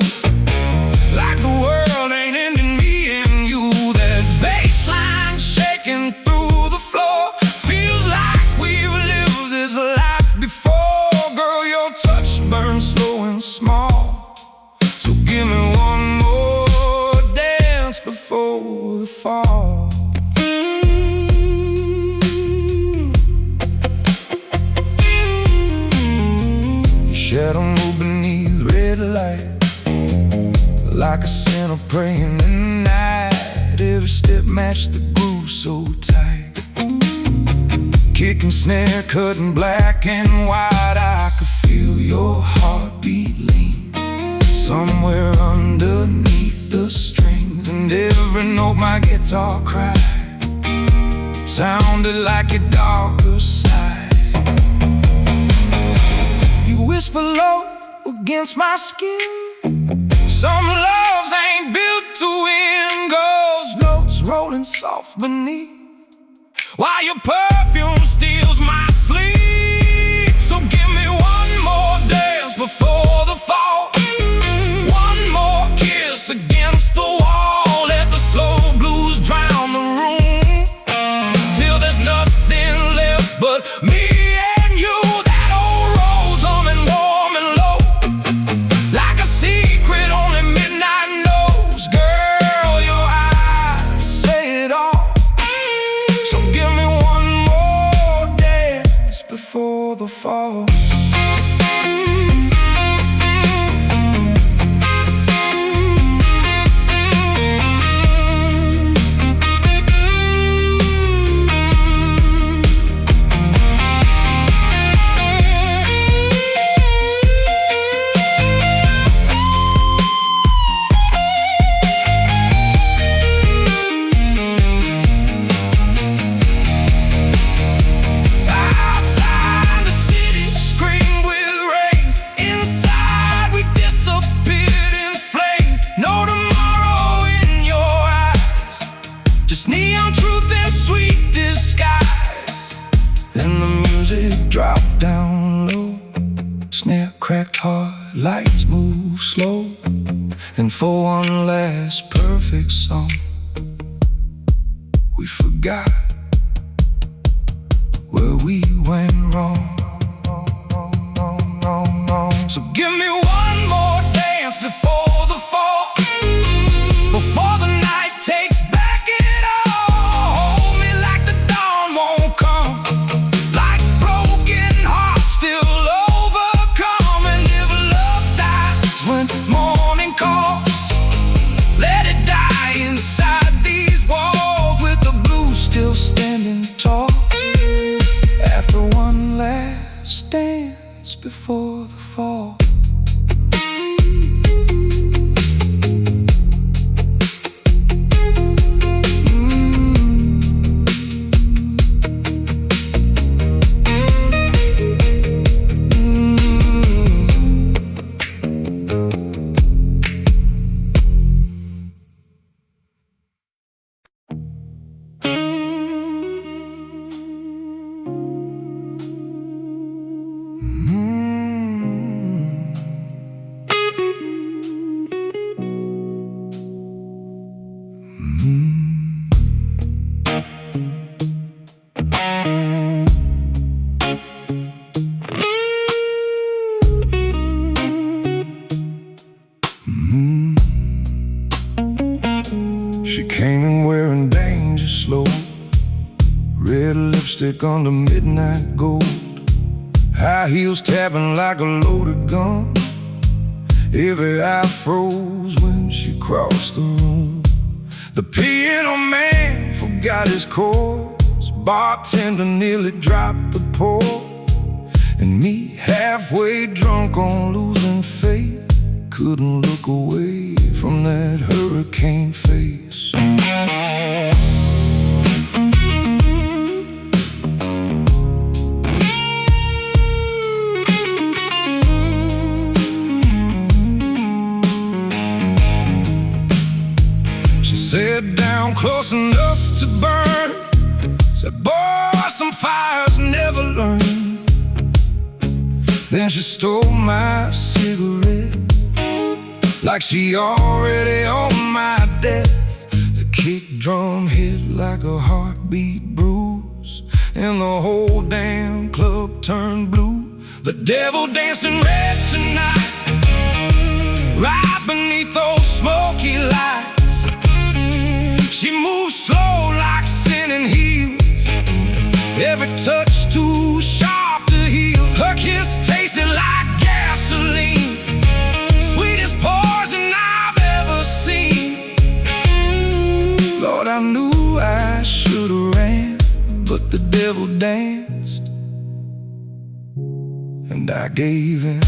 like the world ain't ending me and you. That bass line shaking through the floor feels like we've lived this life before. Girl, your touch burns slow and small, so give me one more dance before the fall. headlight, like a sinner praying at night. Every step matched the groove so tight. Kick and snare, cutting black and white. I could feel your heartbeat lean somewhere underneath the strings. And every note my guitar cried sounded like your darker side. You whisper low against my skin. Some loves ain't built to win. Ghost notes rolling soft beneath, while your perfume steals my sleep. So give me one more dance before the fall, one more kiss against the wall. Let the slow blues drown the room till there's nothing left but me and you. That old road's humming warm and low, like a secret only midnight knows. Girl, your eyes say it all. So give me one more dance before the fall. Drop down low, snare cracked hard, lights move slow. And for one last perfect song, we forgot where we went wrong. So give me one more dance before the fall, before the night takes back it all. Hold me like the dawn won't come, like broken hearts still overcome. And if love dies when morning calls, let it die inside these walls, with the blues still standing tall. After one last dance before the fall. She came in wearing danger slow, red lipstick on the midnight gold, high heels tapping like a loaded gun. Every eye froze when she crossed the room. The piano man forgot his chords, bartender nearly dropped the pour, and me, halfway drunk on losing faith, couldn't look away from that hurricane face. She sat down close enough to burn, said, boy, some fires never learn. Then she stole my cigarette, like she already owned my death. The kick drum hit like a heartbeat bruise, and the whole damn club turned blue. The devil danced in red tonight, right beneath those smoky lights. She moved slow like sin in heels, every touch too sharp to heal. Her kiss tasted like gasoline, gave in.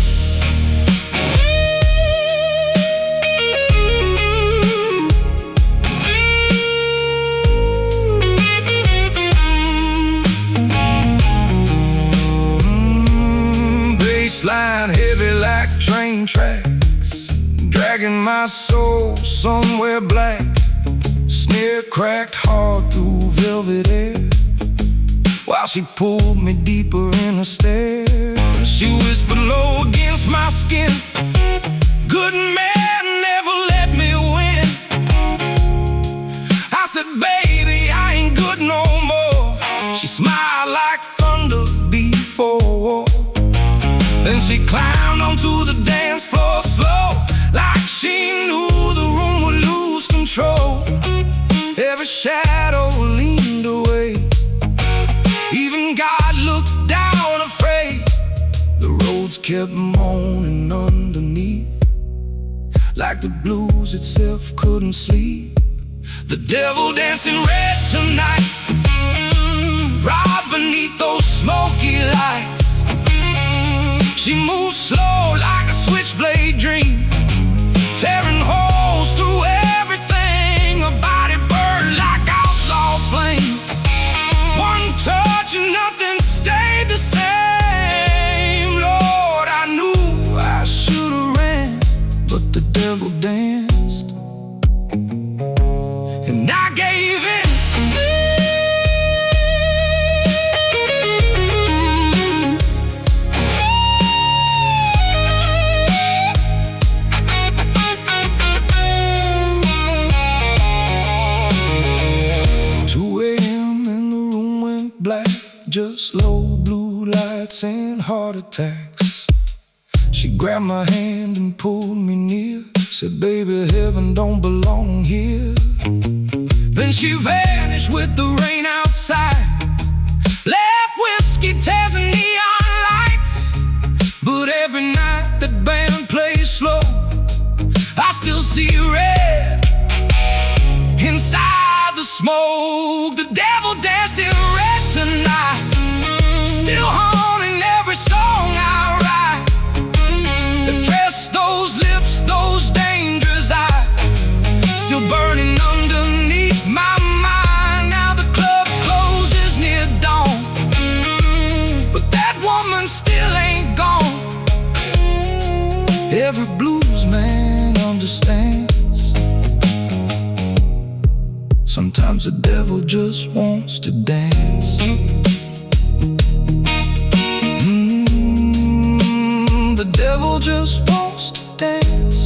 Bassline heavy like train tracks, dragging my soul somewhere black. Snare cracked hard through velvet air, while she pulled me deeper in a stare. She whispered low against my skin, "Good man never let me win." I said, "Baby, I ain't good no more." She smiled like thunder before war. Then she climbed onto the dance floor slow, like she knew the room would lose control. Every shadow leaned away, even God looked down afraid. The roads kept moaning underneath, like the blues itself couldn't sleep. The devil dancing red tonight, right beneath those smoky lights. She moves slow like a switchblade dream, tearing holes through everything. Her body burned like outlaw flame. One touch and nothing stayed the same. Lord, I knew I should've ran, but the devil danced, and I gave in. Black, just low blue lights and heart attacks. She grabbed my hand and pulled me near, said, "Baby, heaven don't belong here." Then she vanished with the rain outside, left whiskey tears and neon lights. But every night that band plays slow, I still see red inside the smoke. The devil danced in red tonight, still haunting every song I write. The dress, those lips, those dangerous eyes, still burning underneath my mind. Now the club closes near dawn, but that woman still ain't gone. Every blues man understands, sometimes the devil just wants to dance. The devil just wants to dance.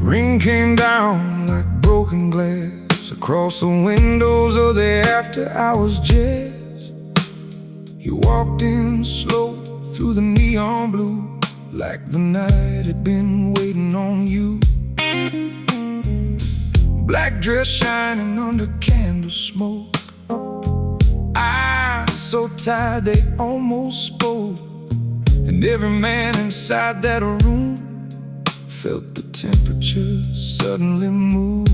Rain came down like broken glass across the windows of the after-hours jazz. You walked in slow through the neon blue, like the night had been waiting on you. Black dress shining under candle smoke, eyes so tired they almost spoke. And every man inside that room felt the temperature suddenly move.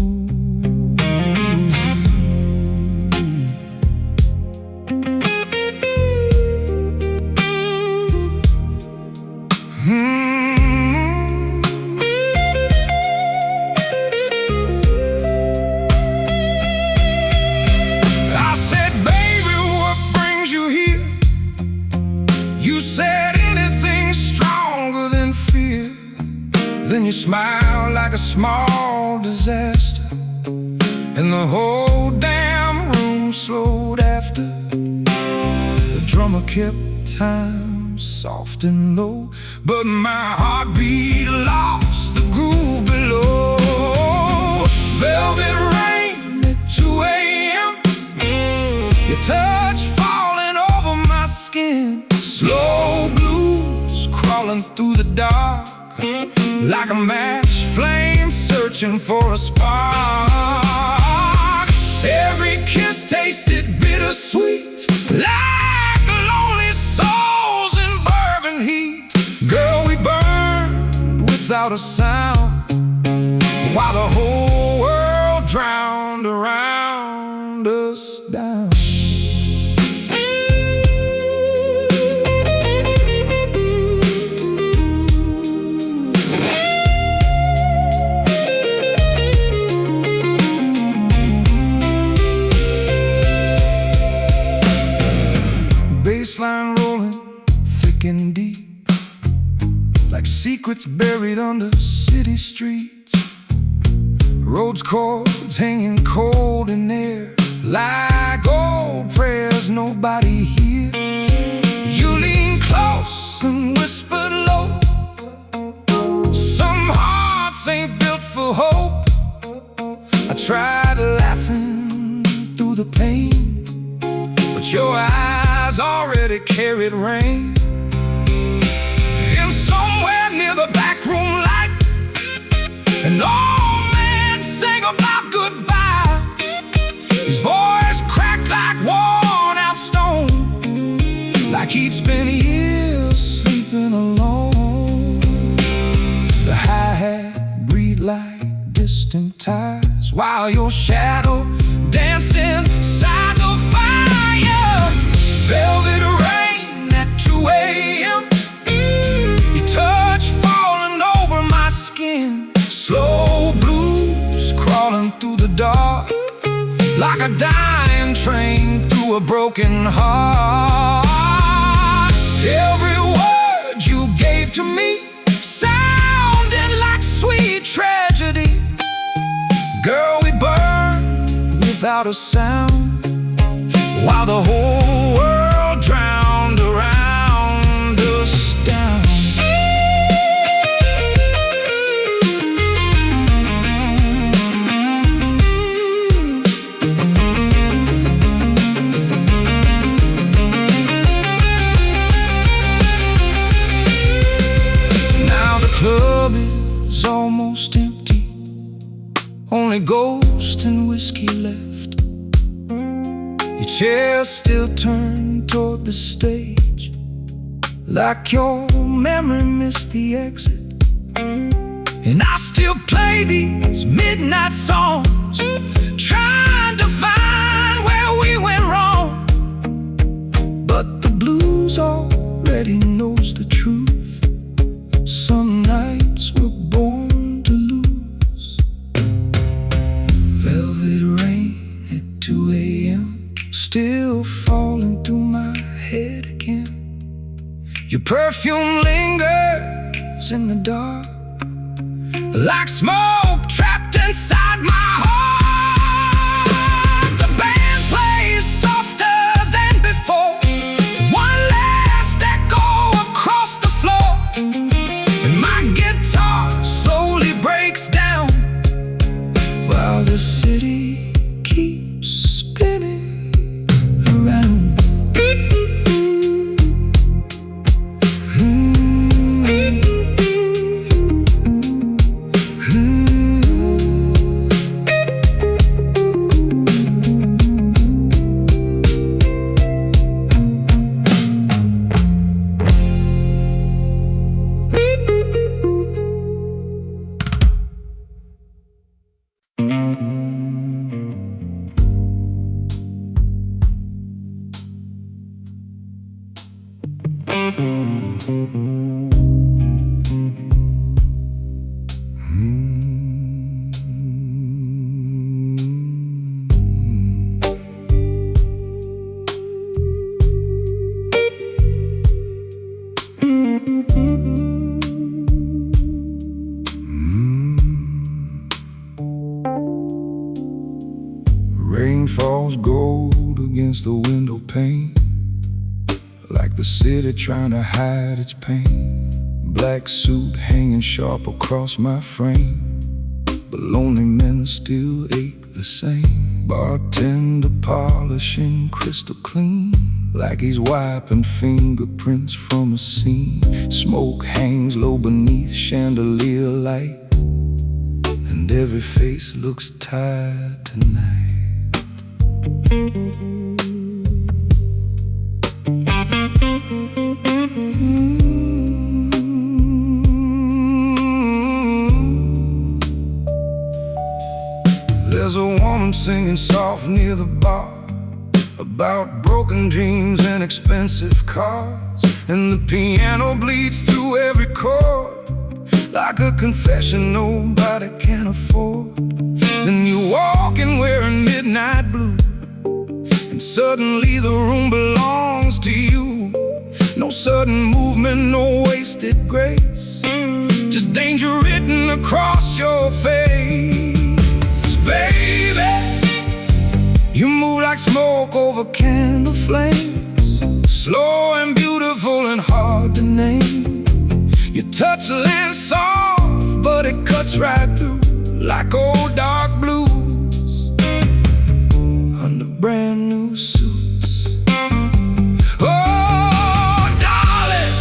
I said, "Baby, what brings you here?" You said, "Anything stronger than fear." Then you smiled like a small disaster, and the whole damn room slowed after. The drummer kept time soft and low, but my heartbeat lost the groove below. Velvet rain at 2 a.m. touch falling over my skin. Slow blues crawling through the dark, like a match flame searching for a spark. Every kiss tasted bittersweet, like lonely souls in bourbon heat. Girl, we burned without a sound, while the whole world drowned around us down. Bassline rolling thick and deep, like secrets buried under city streets. Roads chords hanging cold in air, like old prayers nobody hears. You lean close and whispered low, some hearts ain't built for hope. I tried laughing through the pain, but your eyes already carried rain. And somewhere near the back room light, an old man sang about goodbye. His voice cracked like worn out stone, like he'd spent years sleeping alone. The hi-hat breathed like distant ties, while your shadow danced inside the fire. Velvet rain at 2 a.m., your touch falling over my skin. Slow blues crawling through the dark, like a dying train through a broken heart. Every word you gave to me sounded like sweet tragedy. Girl, we burned without a sound, while the whole world drowned around us down. Now the club is almost empty, only ghosts and whiskey left. Your chair still turned toward the stage, like your memory missed the exit. And I still play these midnight songs, trying to find where we went wrong. But the blues already knows the truth. Some nights were born to lose. Velvet rain at 2 a.m., still falling through my head again. Your perfume lingers in the dark, like smoke trapped inside my heart. The band plays softer than before, one last echo across the floor. And my guitar slowly breaks down, while the city keeps spinning around. Rain falls gold against the window pane, like the city trying to hide its pain. Black suit hanging sharp across my frame, but lonely men still ache the same. Bartender polishing crystal clean, like he's wiping fingerprints from a scene. Smoke hangs low beneath chandelier light, and every face looks tired tonight. There's a woman singing soft near the bar about broken dreams and expensive cars, and the piano bleeds through every chord like a confession nobody can afford. Then you walk in wearing midnight blue, and suddenly the room belongs to you. No sudden movement, no wasted grace, just danger written across your face. Baby, you move like smoke over candle flames, slow and beautiful and hard to name. Your touch lands soft, but it cuts right through like old dark blues under brand new suits. Oh, darling,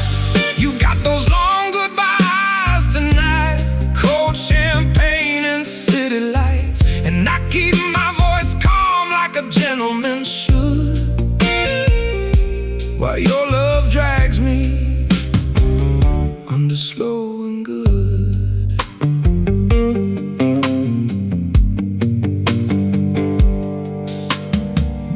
you got those long goodbyes tonight, cold champagne and city lights, and I keep my voice calm like a gentleman should, while your love drags me under slow and good.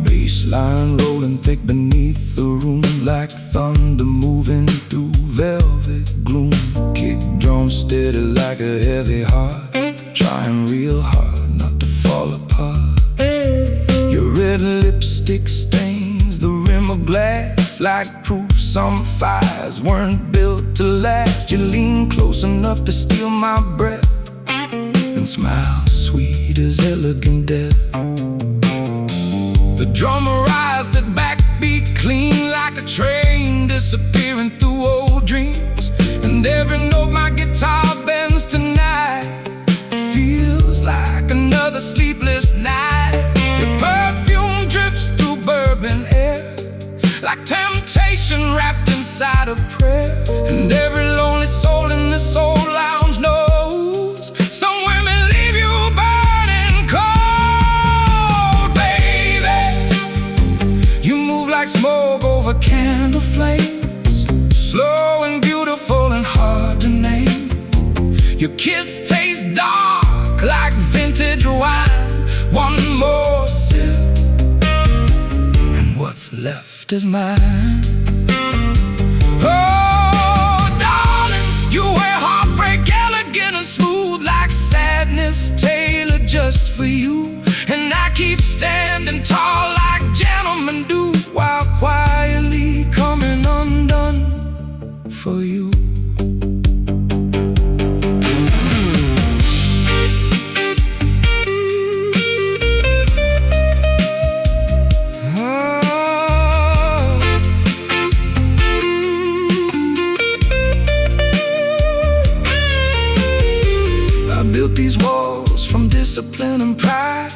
Bassline rolling thick beneath the room, like thunder moving through velvet gloom. Kick drum steady like a heavy heart, trying real hard not to fall apart. Your red lipstick stains the rim of glass, like proof some fires weren't built to last. You lean close enough to steal my breath, and smile sweet as elegant death. The drummer eyes that backbeat clean like a train, disappearing through old dreams. And every note my guitar bends tonight feels like another sleepless night. Your perfume drifts through bourbon air, like temptation wrapped inside a prayer. And every lonely soul in this old lounge knows some women leave you burning cold. Baby, you move like smoke over candle flames, slow and beautiful and hard to name. Your kiss tastes dark like vintage wine. One more sip, and what's left is mine. Oh, darling, you wear heartbreak elegant and smooth, like sadness tailored just for you. And I keep standing tall like gentlemen do, while quietly coming undone for you. Built these walls from discipline and pride,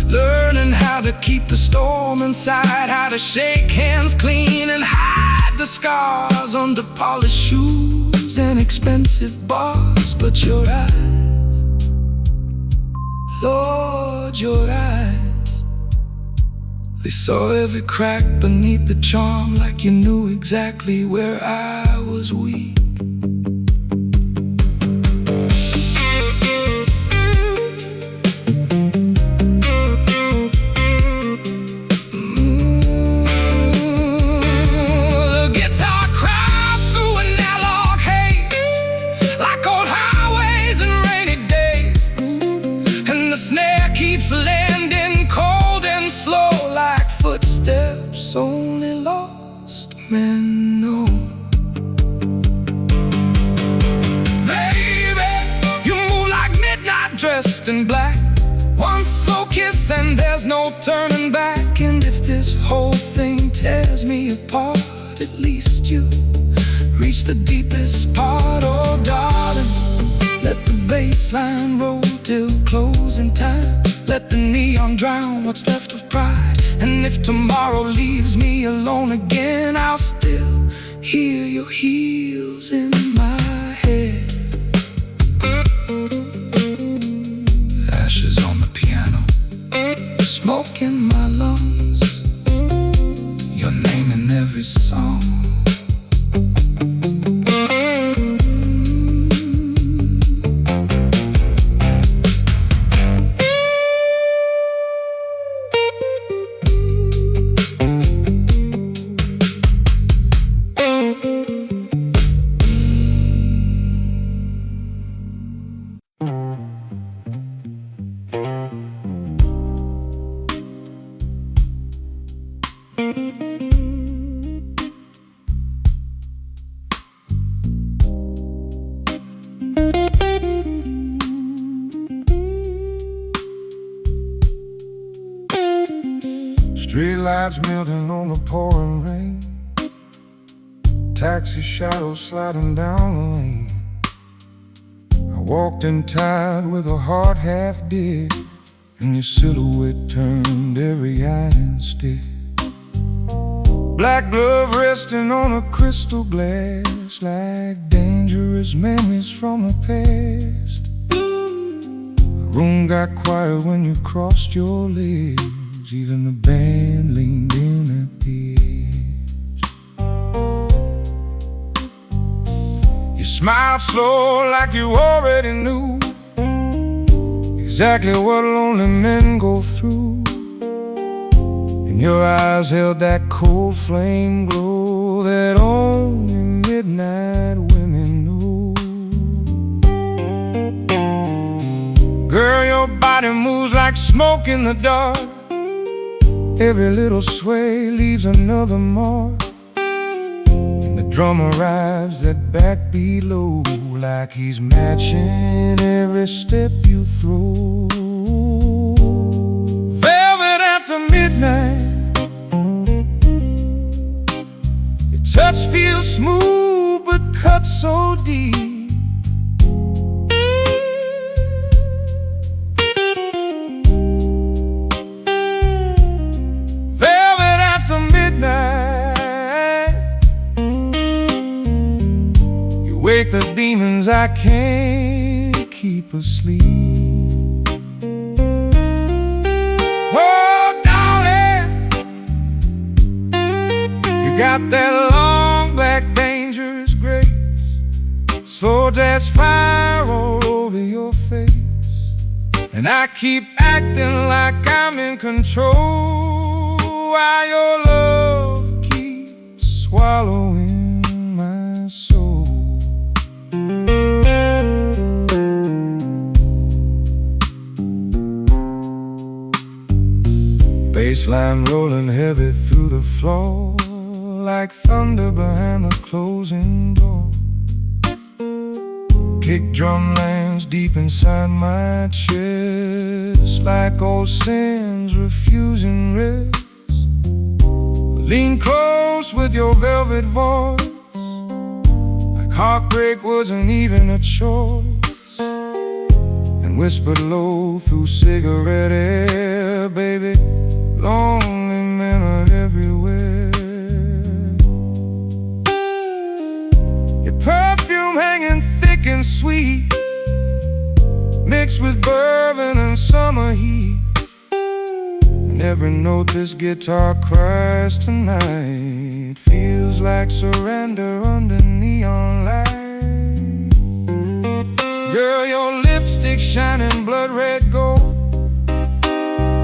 learning how to keep the storm inside, how to shake hands clean and hide the scars under polished shoes and expensive bars. But your eyes, Lord, your eyes, they saw every crack beneath the charm, like you knew exactly where I was weak. Only lost men know. Baby, you move like midnight dressed in black, one slow kiss and there's no turning back. And if this whole thing tears me apart, at least you reach the deepest part. Oh darling, let the bass line roll till closing time. Let let the neon drown what's left of pride. And if tomorrow leaves me alone again, I'll still hear your heels in my head. Ashes on the piano, smoke in my lungs, your name in every song. Street lights melting on the pouring rain, taxi shadows sliding down the lane. I walked in tide with a heart half dead, and your silhouette turned every eye instead. Black glove resting on a crystal glass, like dangerous memories from the past. The room got quiet when you crossed your legs, even the band leaned in at the edge. You smiled slow like you already knew exactly what lonely men go through. And your eyes held that cold flame glow that only midnight women know. Girl, your body moves like smoke in the dark. Every little sway leaves another mark, and the drum arrives that backbeat low, like he's matching every step you throw. Velvet after midnight, your touch feels smooth but cuts so deep. Wake the demons I can't keep asleep. Oh, darling, you got that long, black, dangerous grace, slow jazz fire all over your face. And I keep acting like I'm in control, while your love keeps swallowing my soul. Bassline rolling heavy through the floor, like thunder behind the closing door. Kick drum lands deep inside my chest, like old sins refusing rest. Lean close with your velvet voice, like heartbreak wasn't even a choice, and whispered low through cigarette air, baby, lonely men are everywhere. Your perfume hanging thick and sweet, mixed with bourbon and summer heat. And every note this guitar cries tonight feels like surrender under neon light. Girl, your lipstick shining blood red gold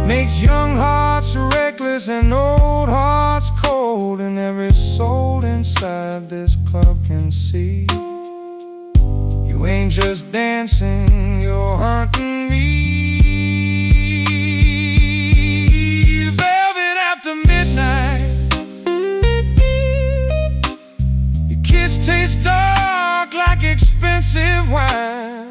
makes young hearts reckless and old hearts cold. And every soul inside this club can see you ain't just dancing, you're haunting me. Velvet after midnight, your kiss tastes dark like expensive wine.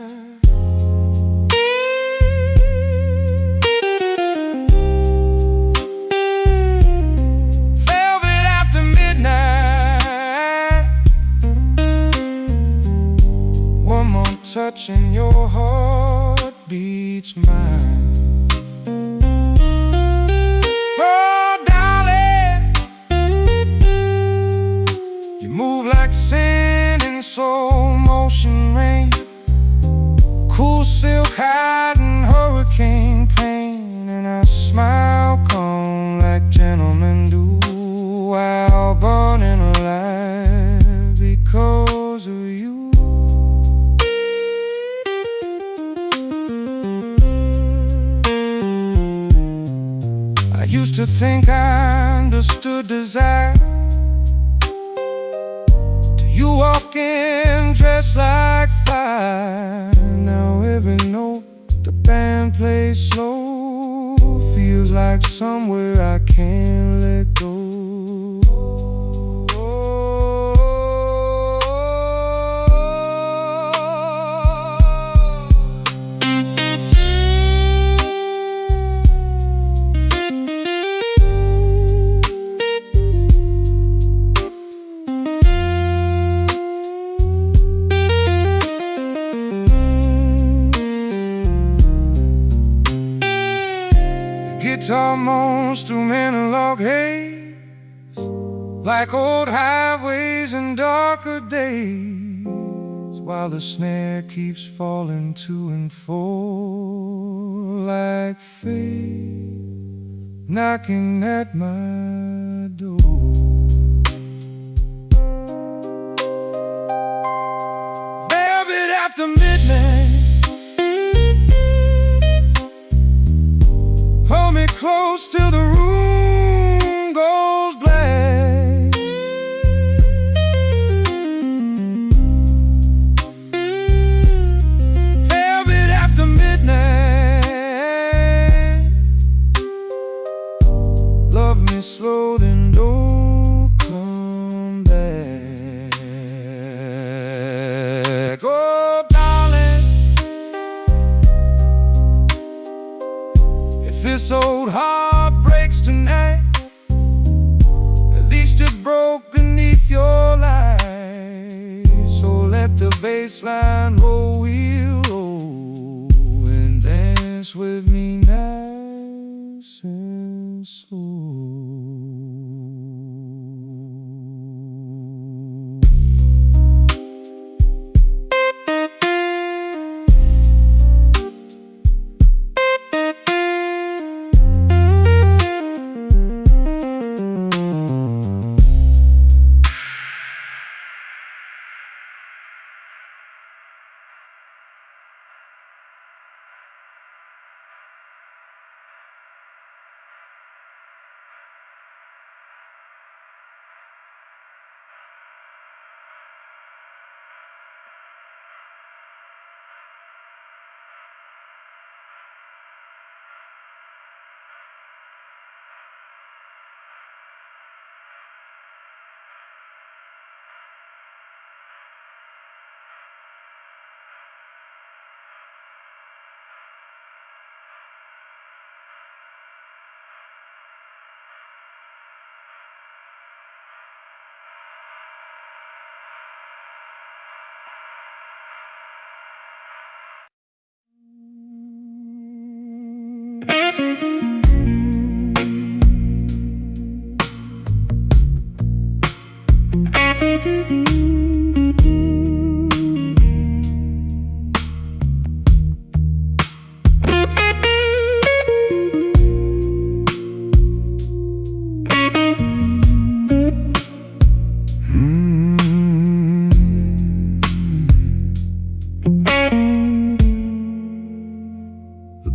Touching your heart beats mine. think I understood desire till you walk in dressed like fire. Now every note the band plays slow feels like somewhere I can't let go. Guitar moans through analog haze, like old highways in darker days, while the snare keeps falling to and fro like fate knocking at my door. Velvet after midnight, hold me close till the room goes black. Velvet after midnight, love me slow, then don't come back. Oh, darling, if this old heart breaks tonight, at least it broke beneath your light. So let the bass line roll, we'll roll, and dance with me nice and slow.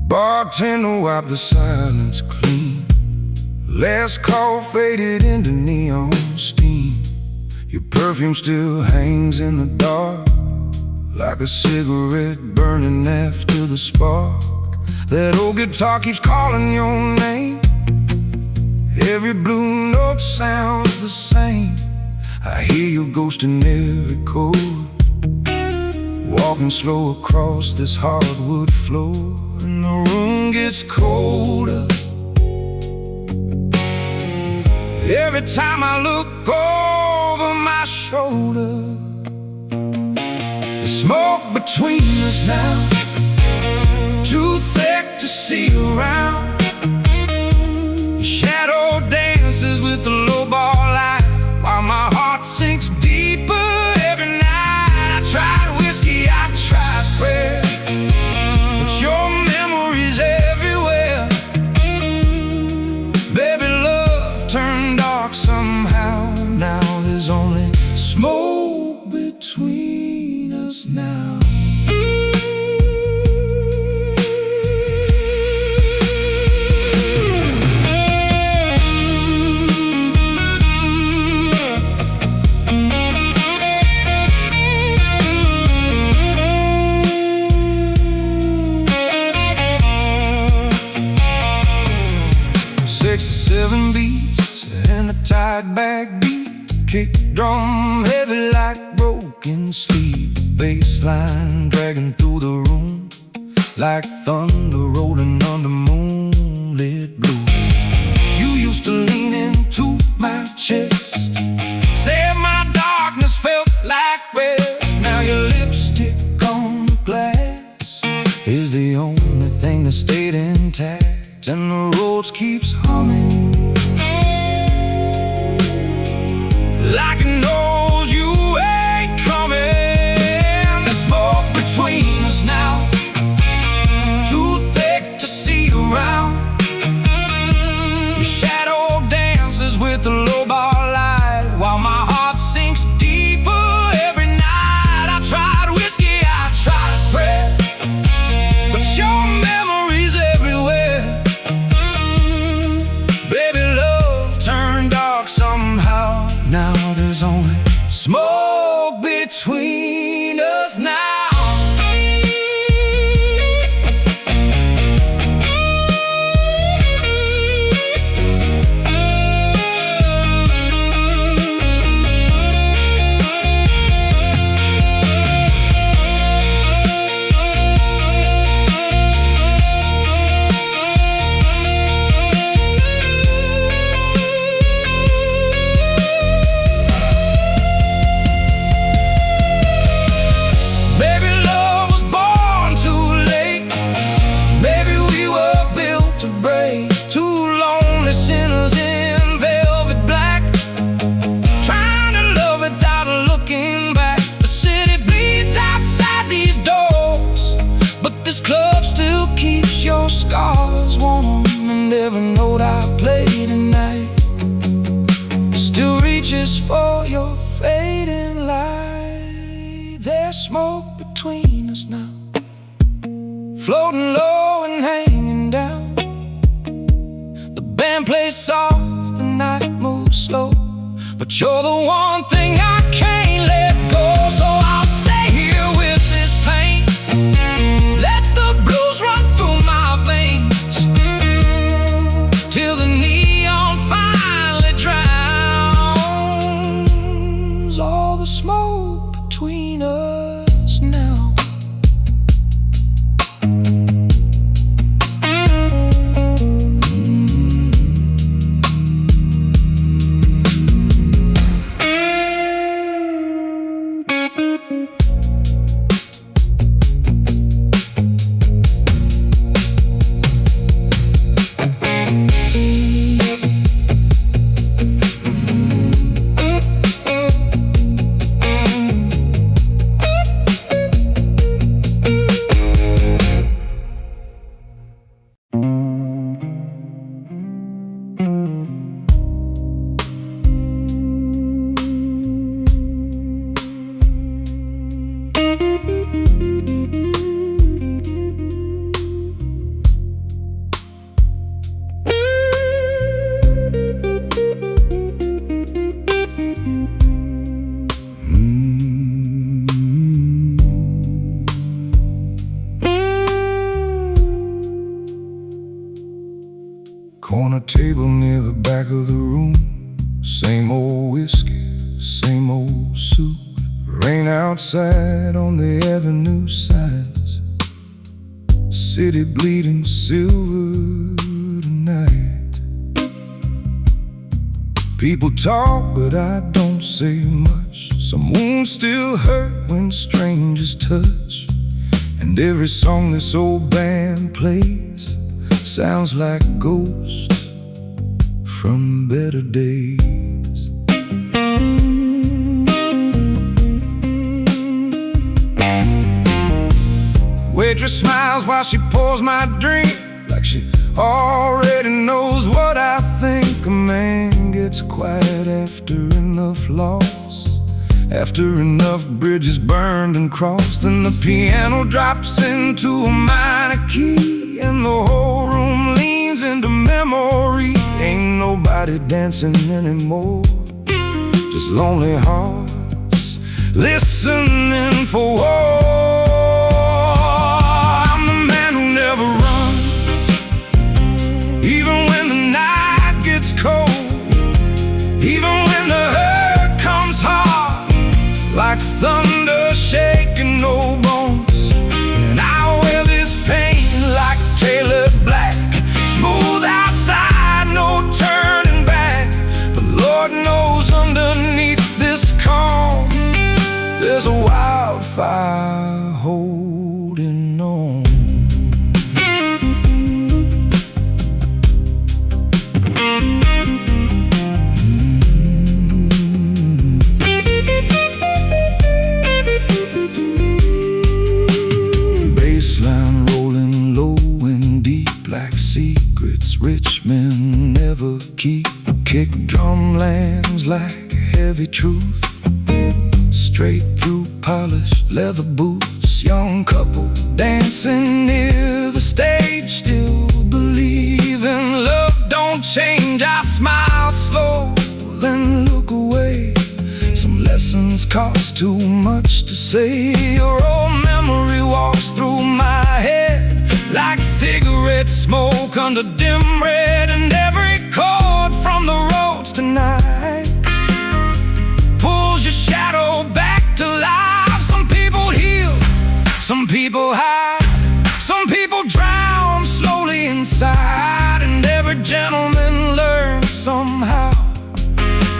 Bartender wiped the silence clean. Last call faded into neon steam. Your perfume still hangs in the dark, like a cigarette burning after the spark. That old guitar keeps calling your name. Every blue note sounds the same. I hear your ghost in every chord, walking slow across this hardwood floor. And the room gets colder every time I look over my shoulder. The smoke between us now, too thick to see around. The shadow dances with the low-bar light, while my heart sinks deeper every night. I tried whiskey, I tried prayer, but your memory's everywhere. Baby, love turned dark somehow. Now there's only smoke between us now. backbeat, kick drum heavy like broken speed, bass line dragging through the room like thunder rolling under moonlit blue. You used to lean into my chest, say my darkness felt like rest. Now your lipstick on the glass is the only thing that stayed intact, and the road keeps humming like it knows you ain't coming. The smoke between us now, too thick to see around. Your shadow dances with the low bar light, while my heart sinks deeper every night. I tried whiskey, I tried prayer, but your memory's everywhere. Baby, love turned dark somehow. Now there's only smoke between us now. Scars warm, and every note I play tonight still reaches for your fading light. There's smoke between us now, floating low and hanging down. The band plays soft, the night moves slow, but you're the one thing I can't let go. So I'll stay here with this pain, let the blues run through my veins, till the neon finally drowns all the smoke between us now. Corner table near the back of the room, same old whiskey, same old soup. Rain outside on the avenue signs, city bleeding silver tonight. People talk, but I don't say much. Some wounds still hurt when strangers touch, and every song this old band plays sounds like ghosts from better days. Waitress smiles while she pours my drink, like she already knows what I think. A man gets quiet after enough loss, after enough bridges burned and crossed. Then the piano drops into a minor key, and the whole room leans into memory. Ain't nobody dancing anymore, just lonely hearts listening for war. I'm the man who never runs, even when the night gets cold, even when heavy truth. Straight through polished leather boots, young couple dancing near the stage, still believe in love don't change. I smile slow, then look away. Some lessons cost too much to say. Your old memory walks through my head like cigarette smoke under dim red. And every chord from the roads tonight pulls your shadow back to life. Some people heal, some people hide, some people drown slowly inside. And every gentleman learns somehow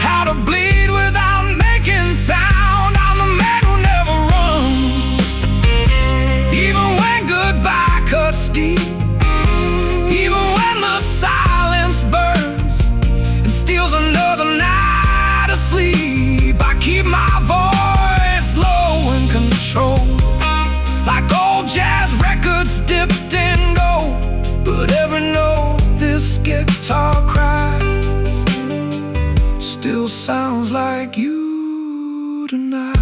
how to bleed without making sound. I'm the man who never runs, even when goodbye cuts deep, even when the silence burns and steals another night of sleep. I keep my voice low and controlled, like old jazz records dipped in gold. But every note this guitar cries still sounds like you tonight.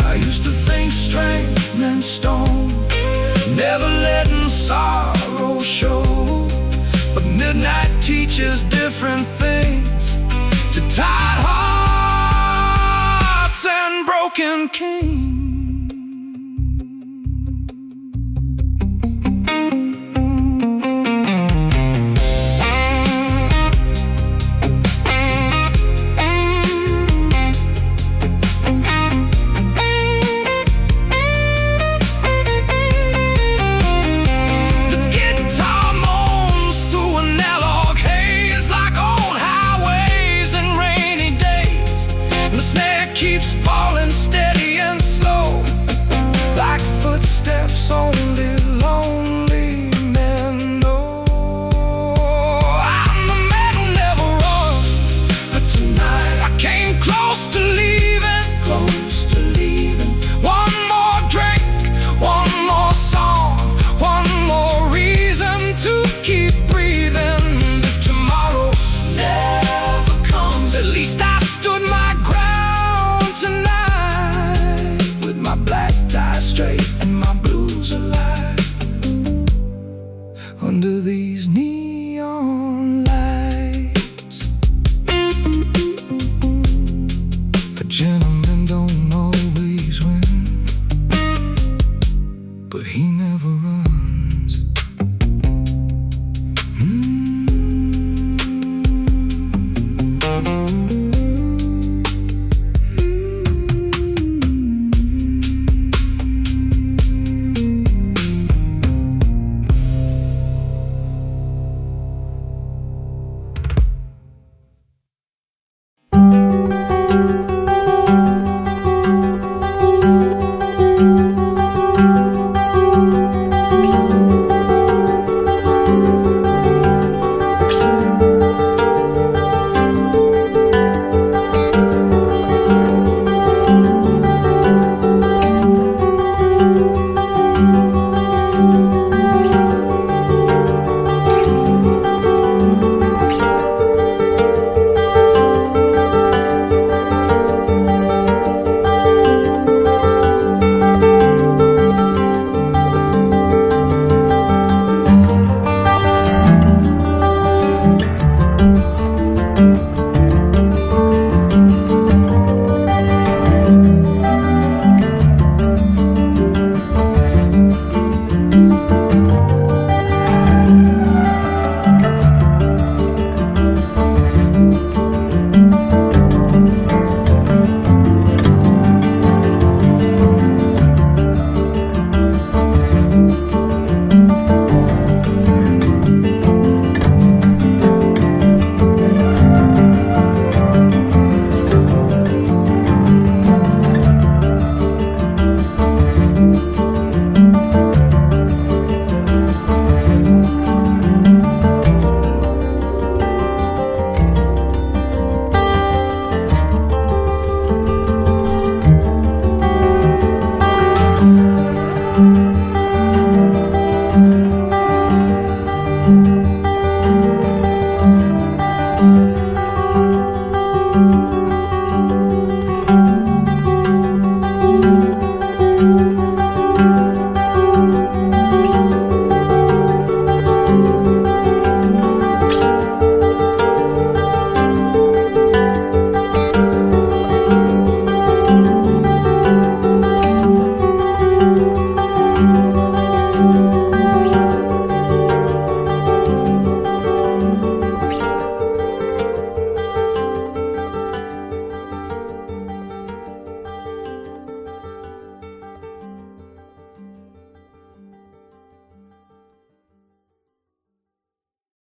I used to think strength meant stone, never letting sorrow show. But midnight teaches different things to tired hearts and broken kings.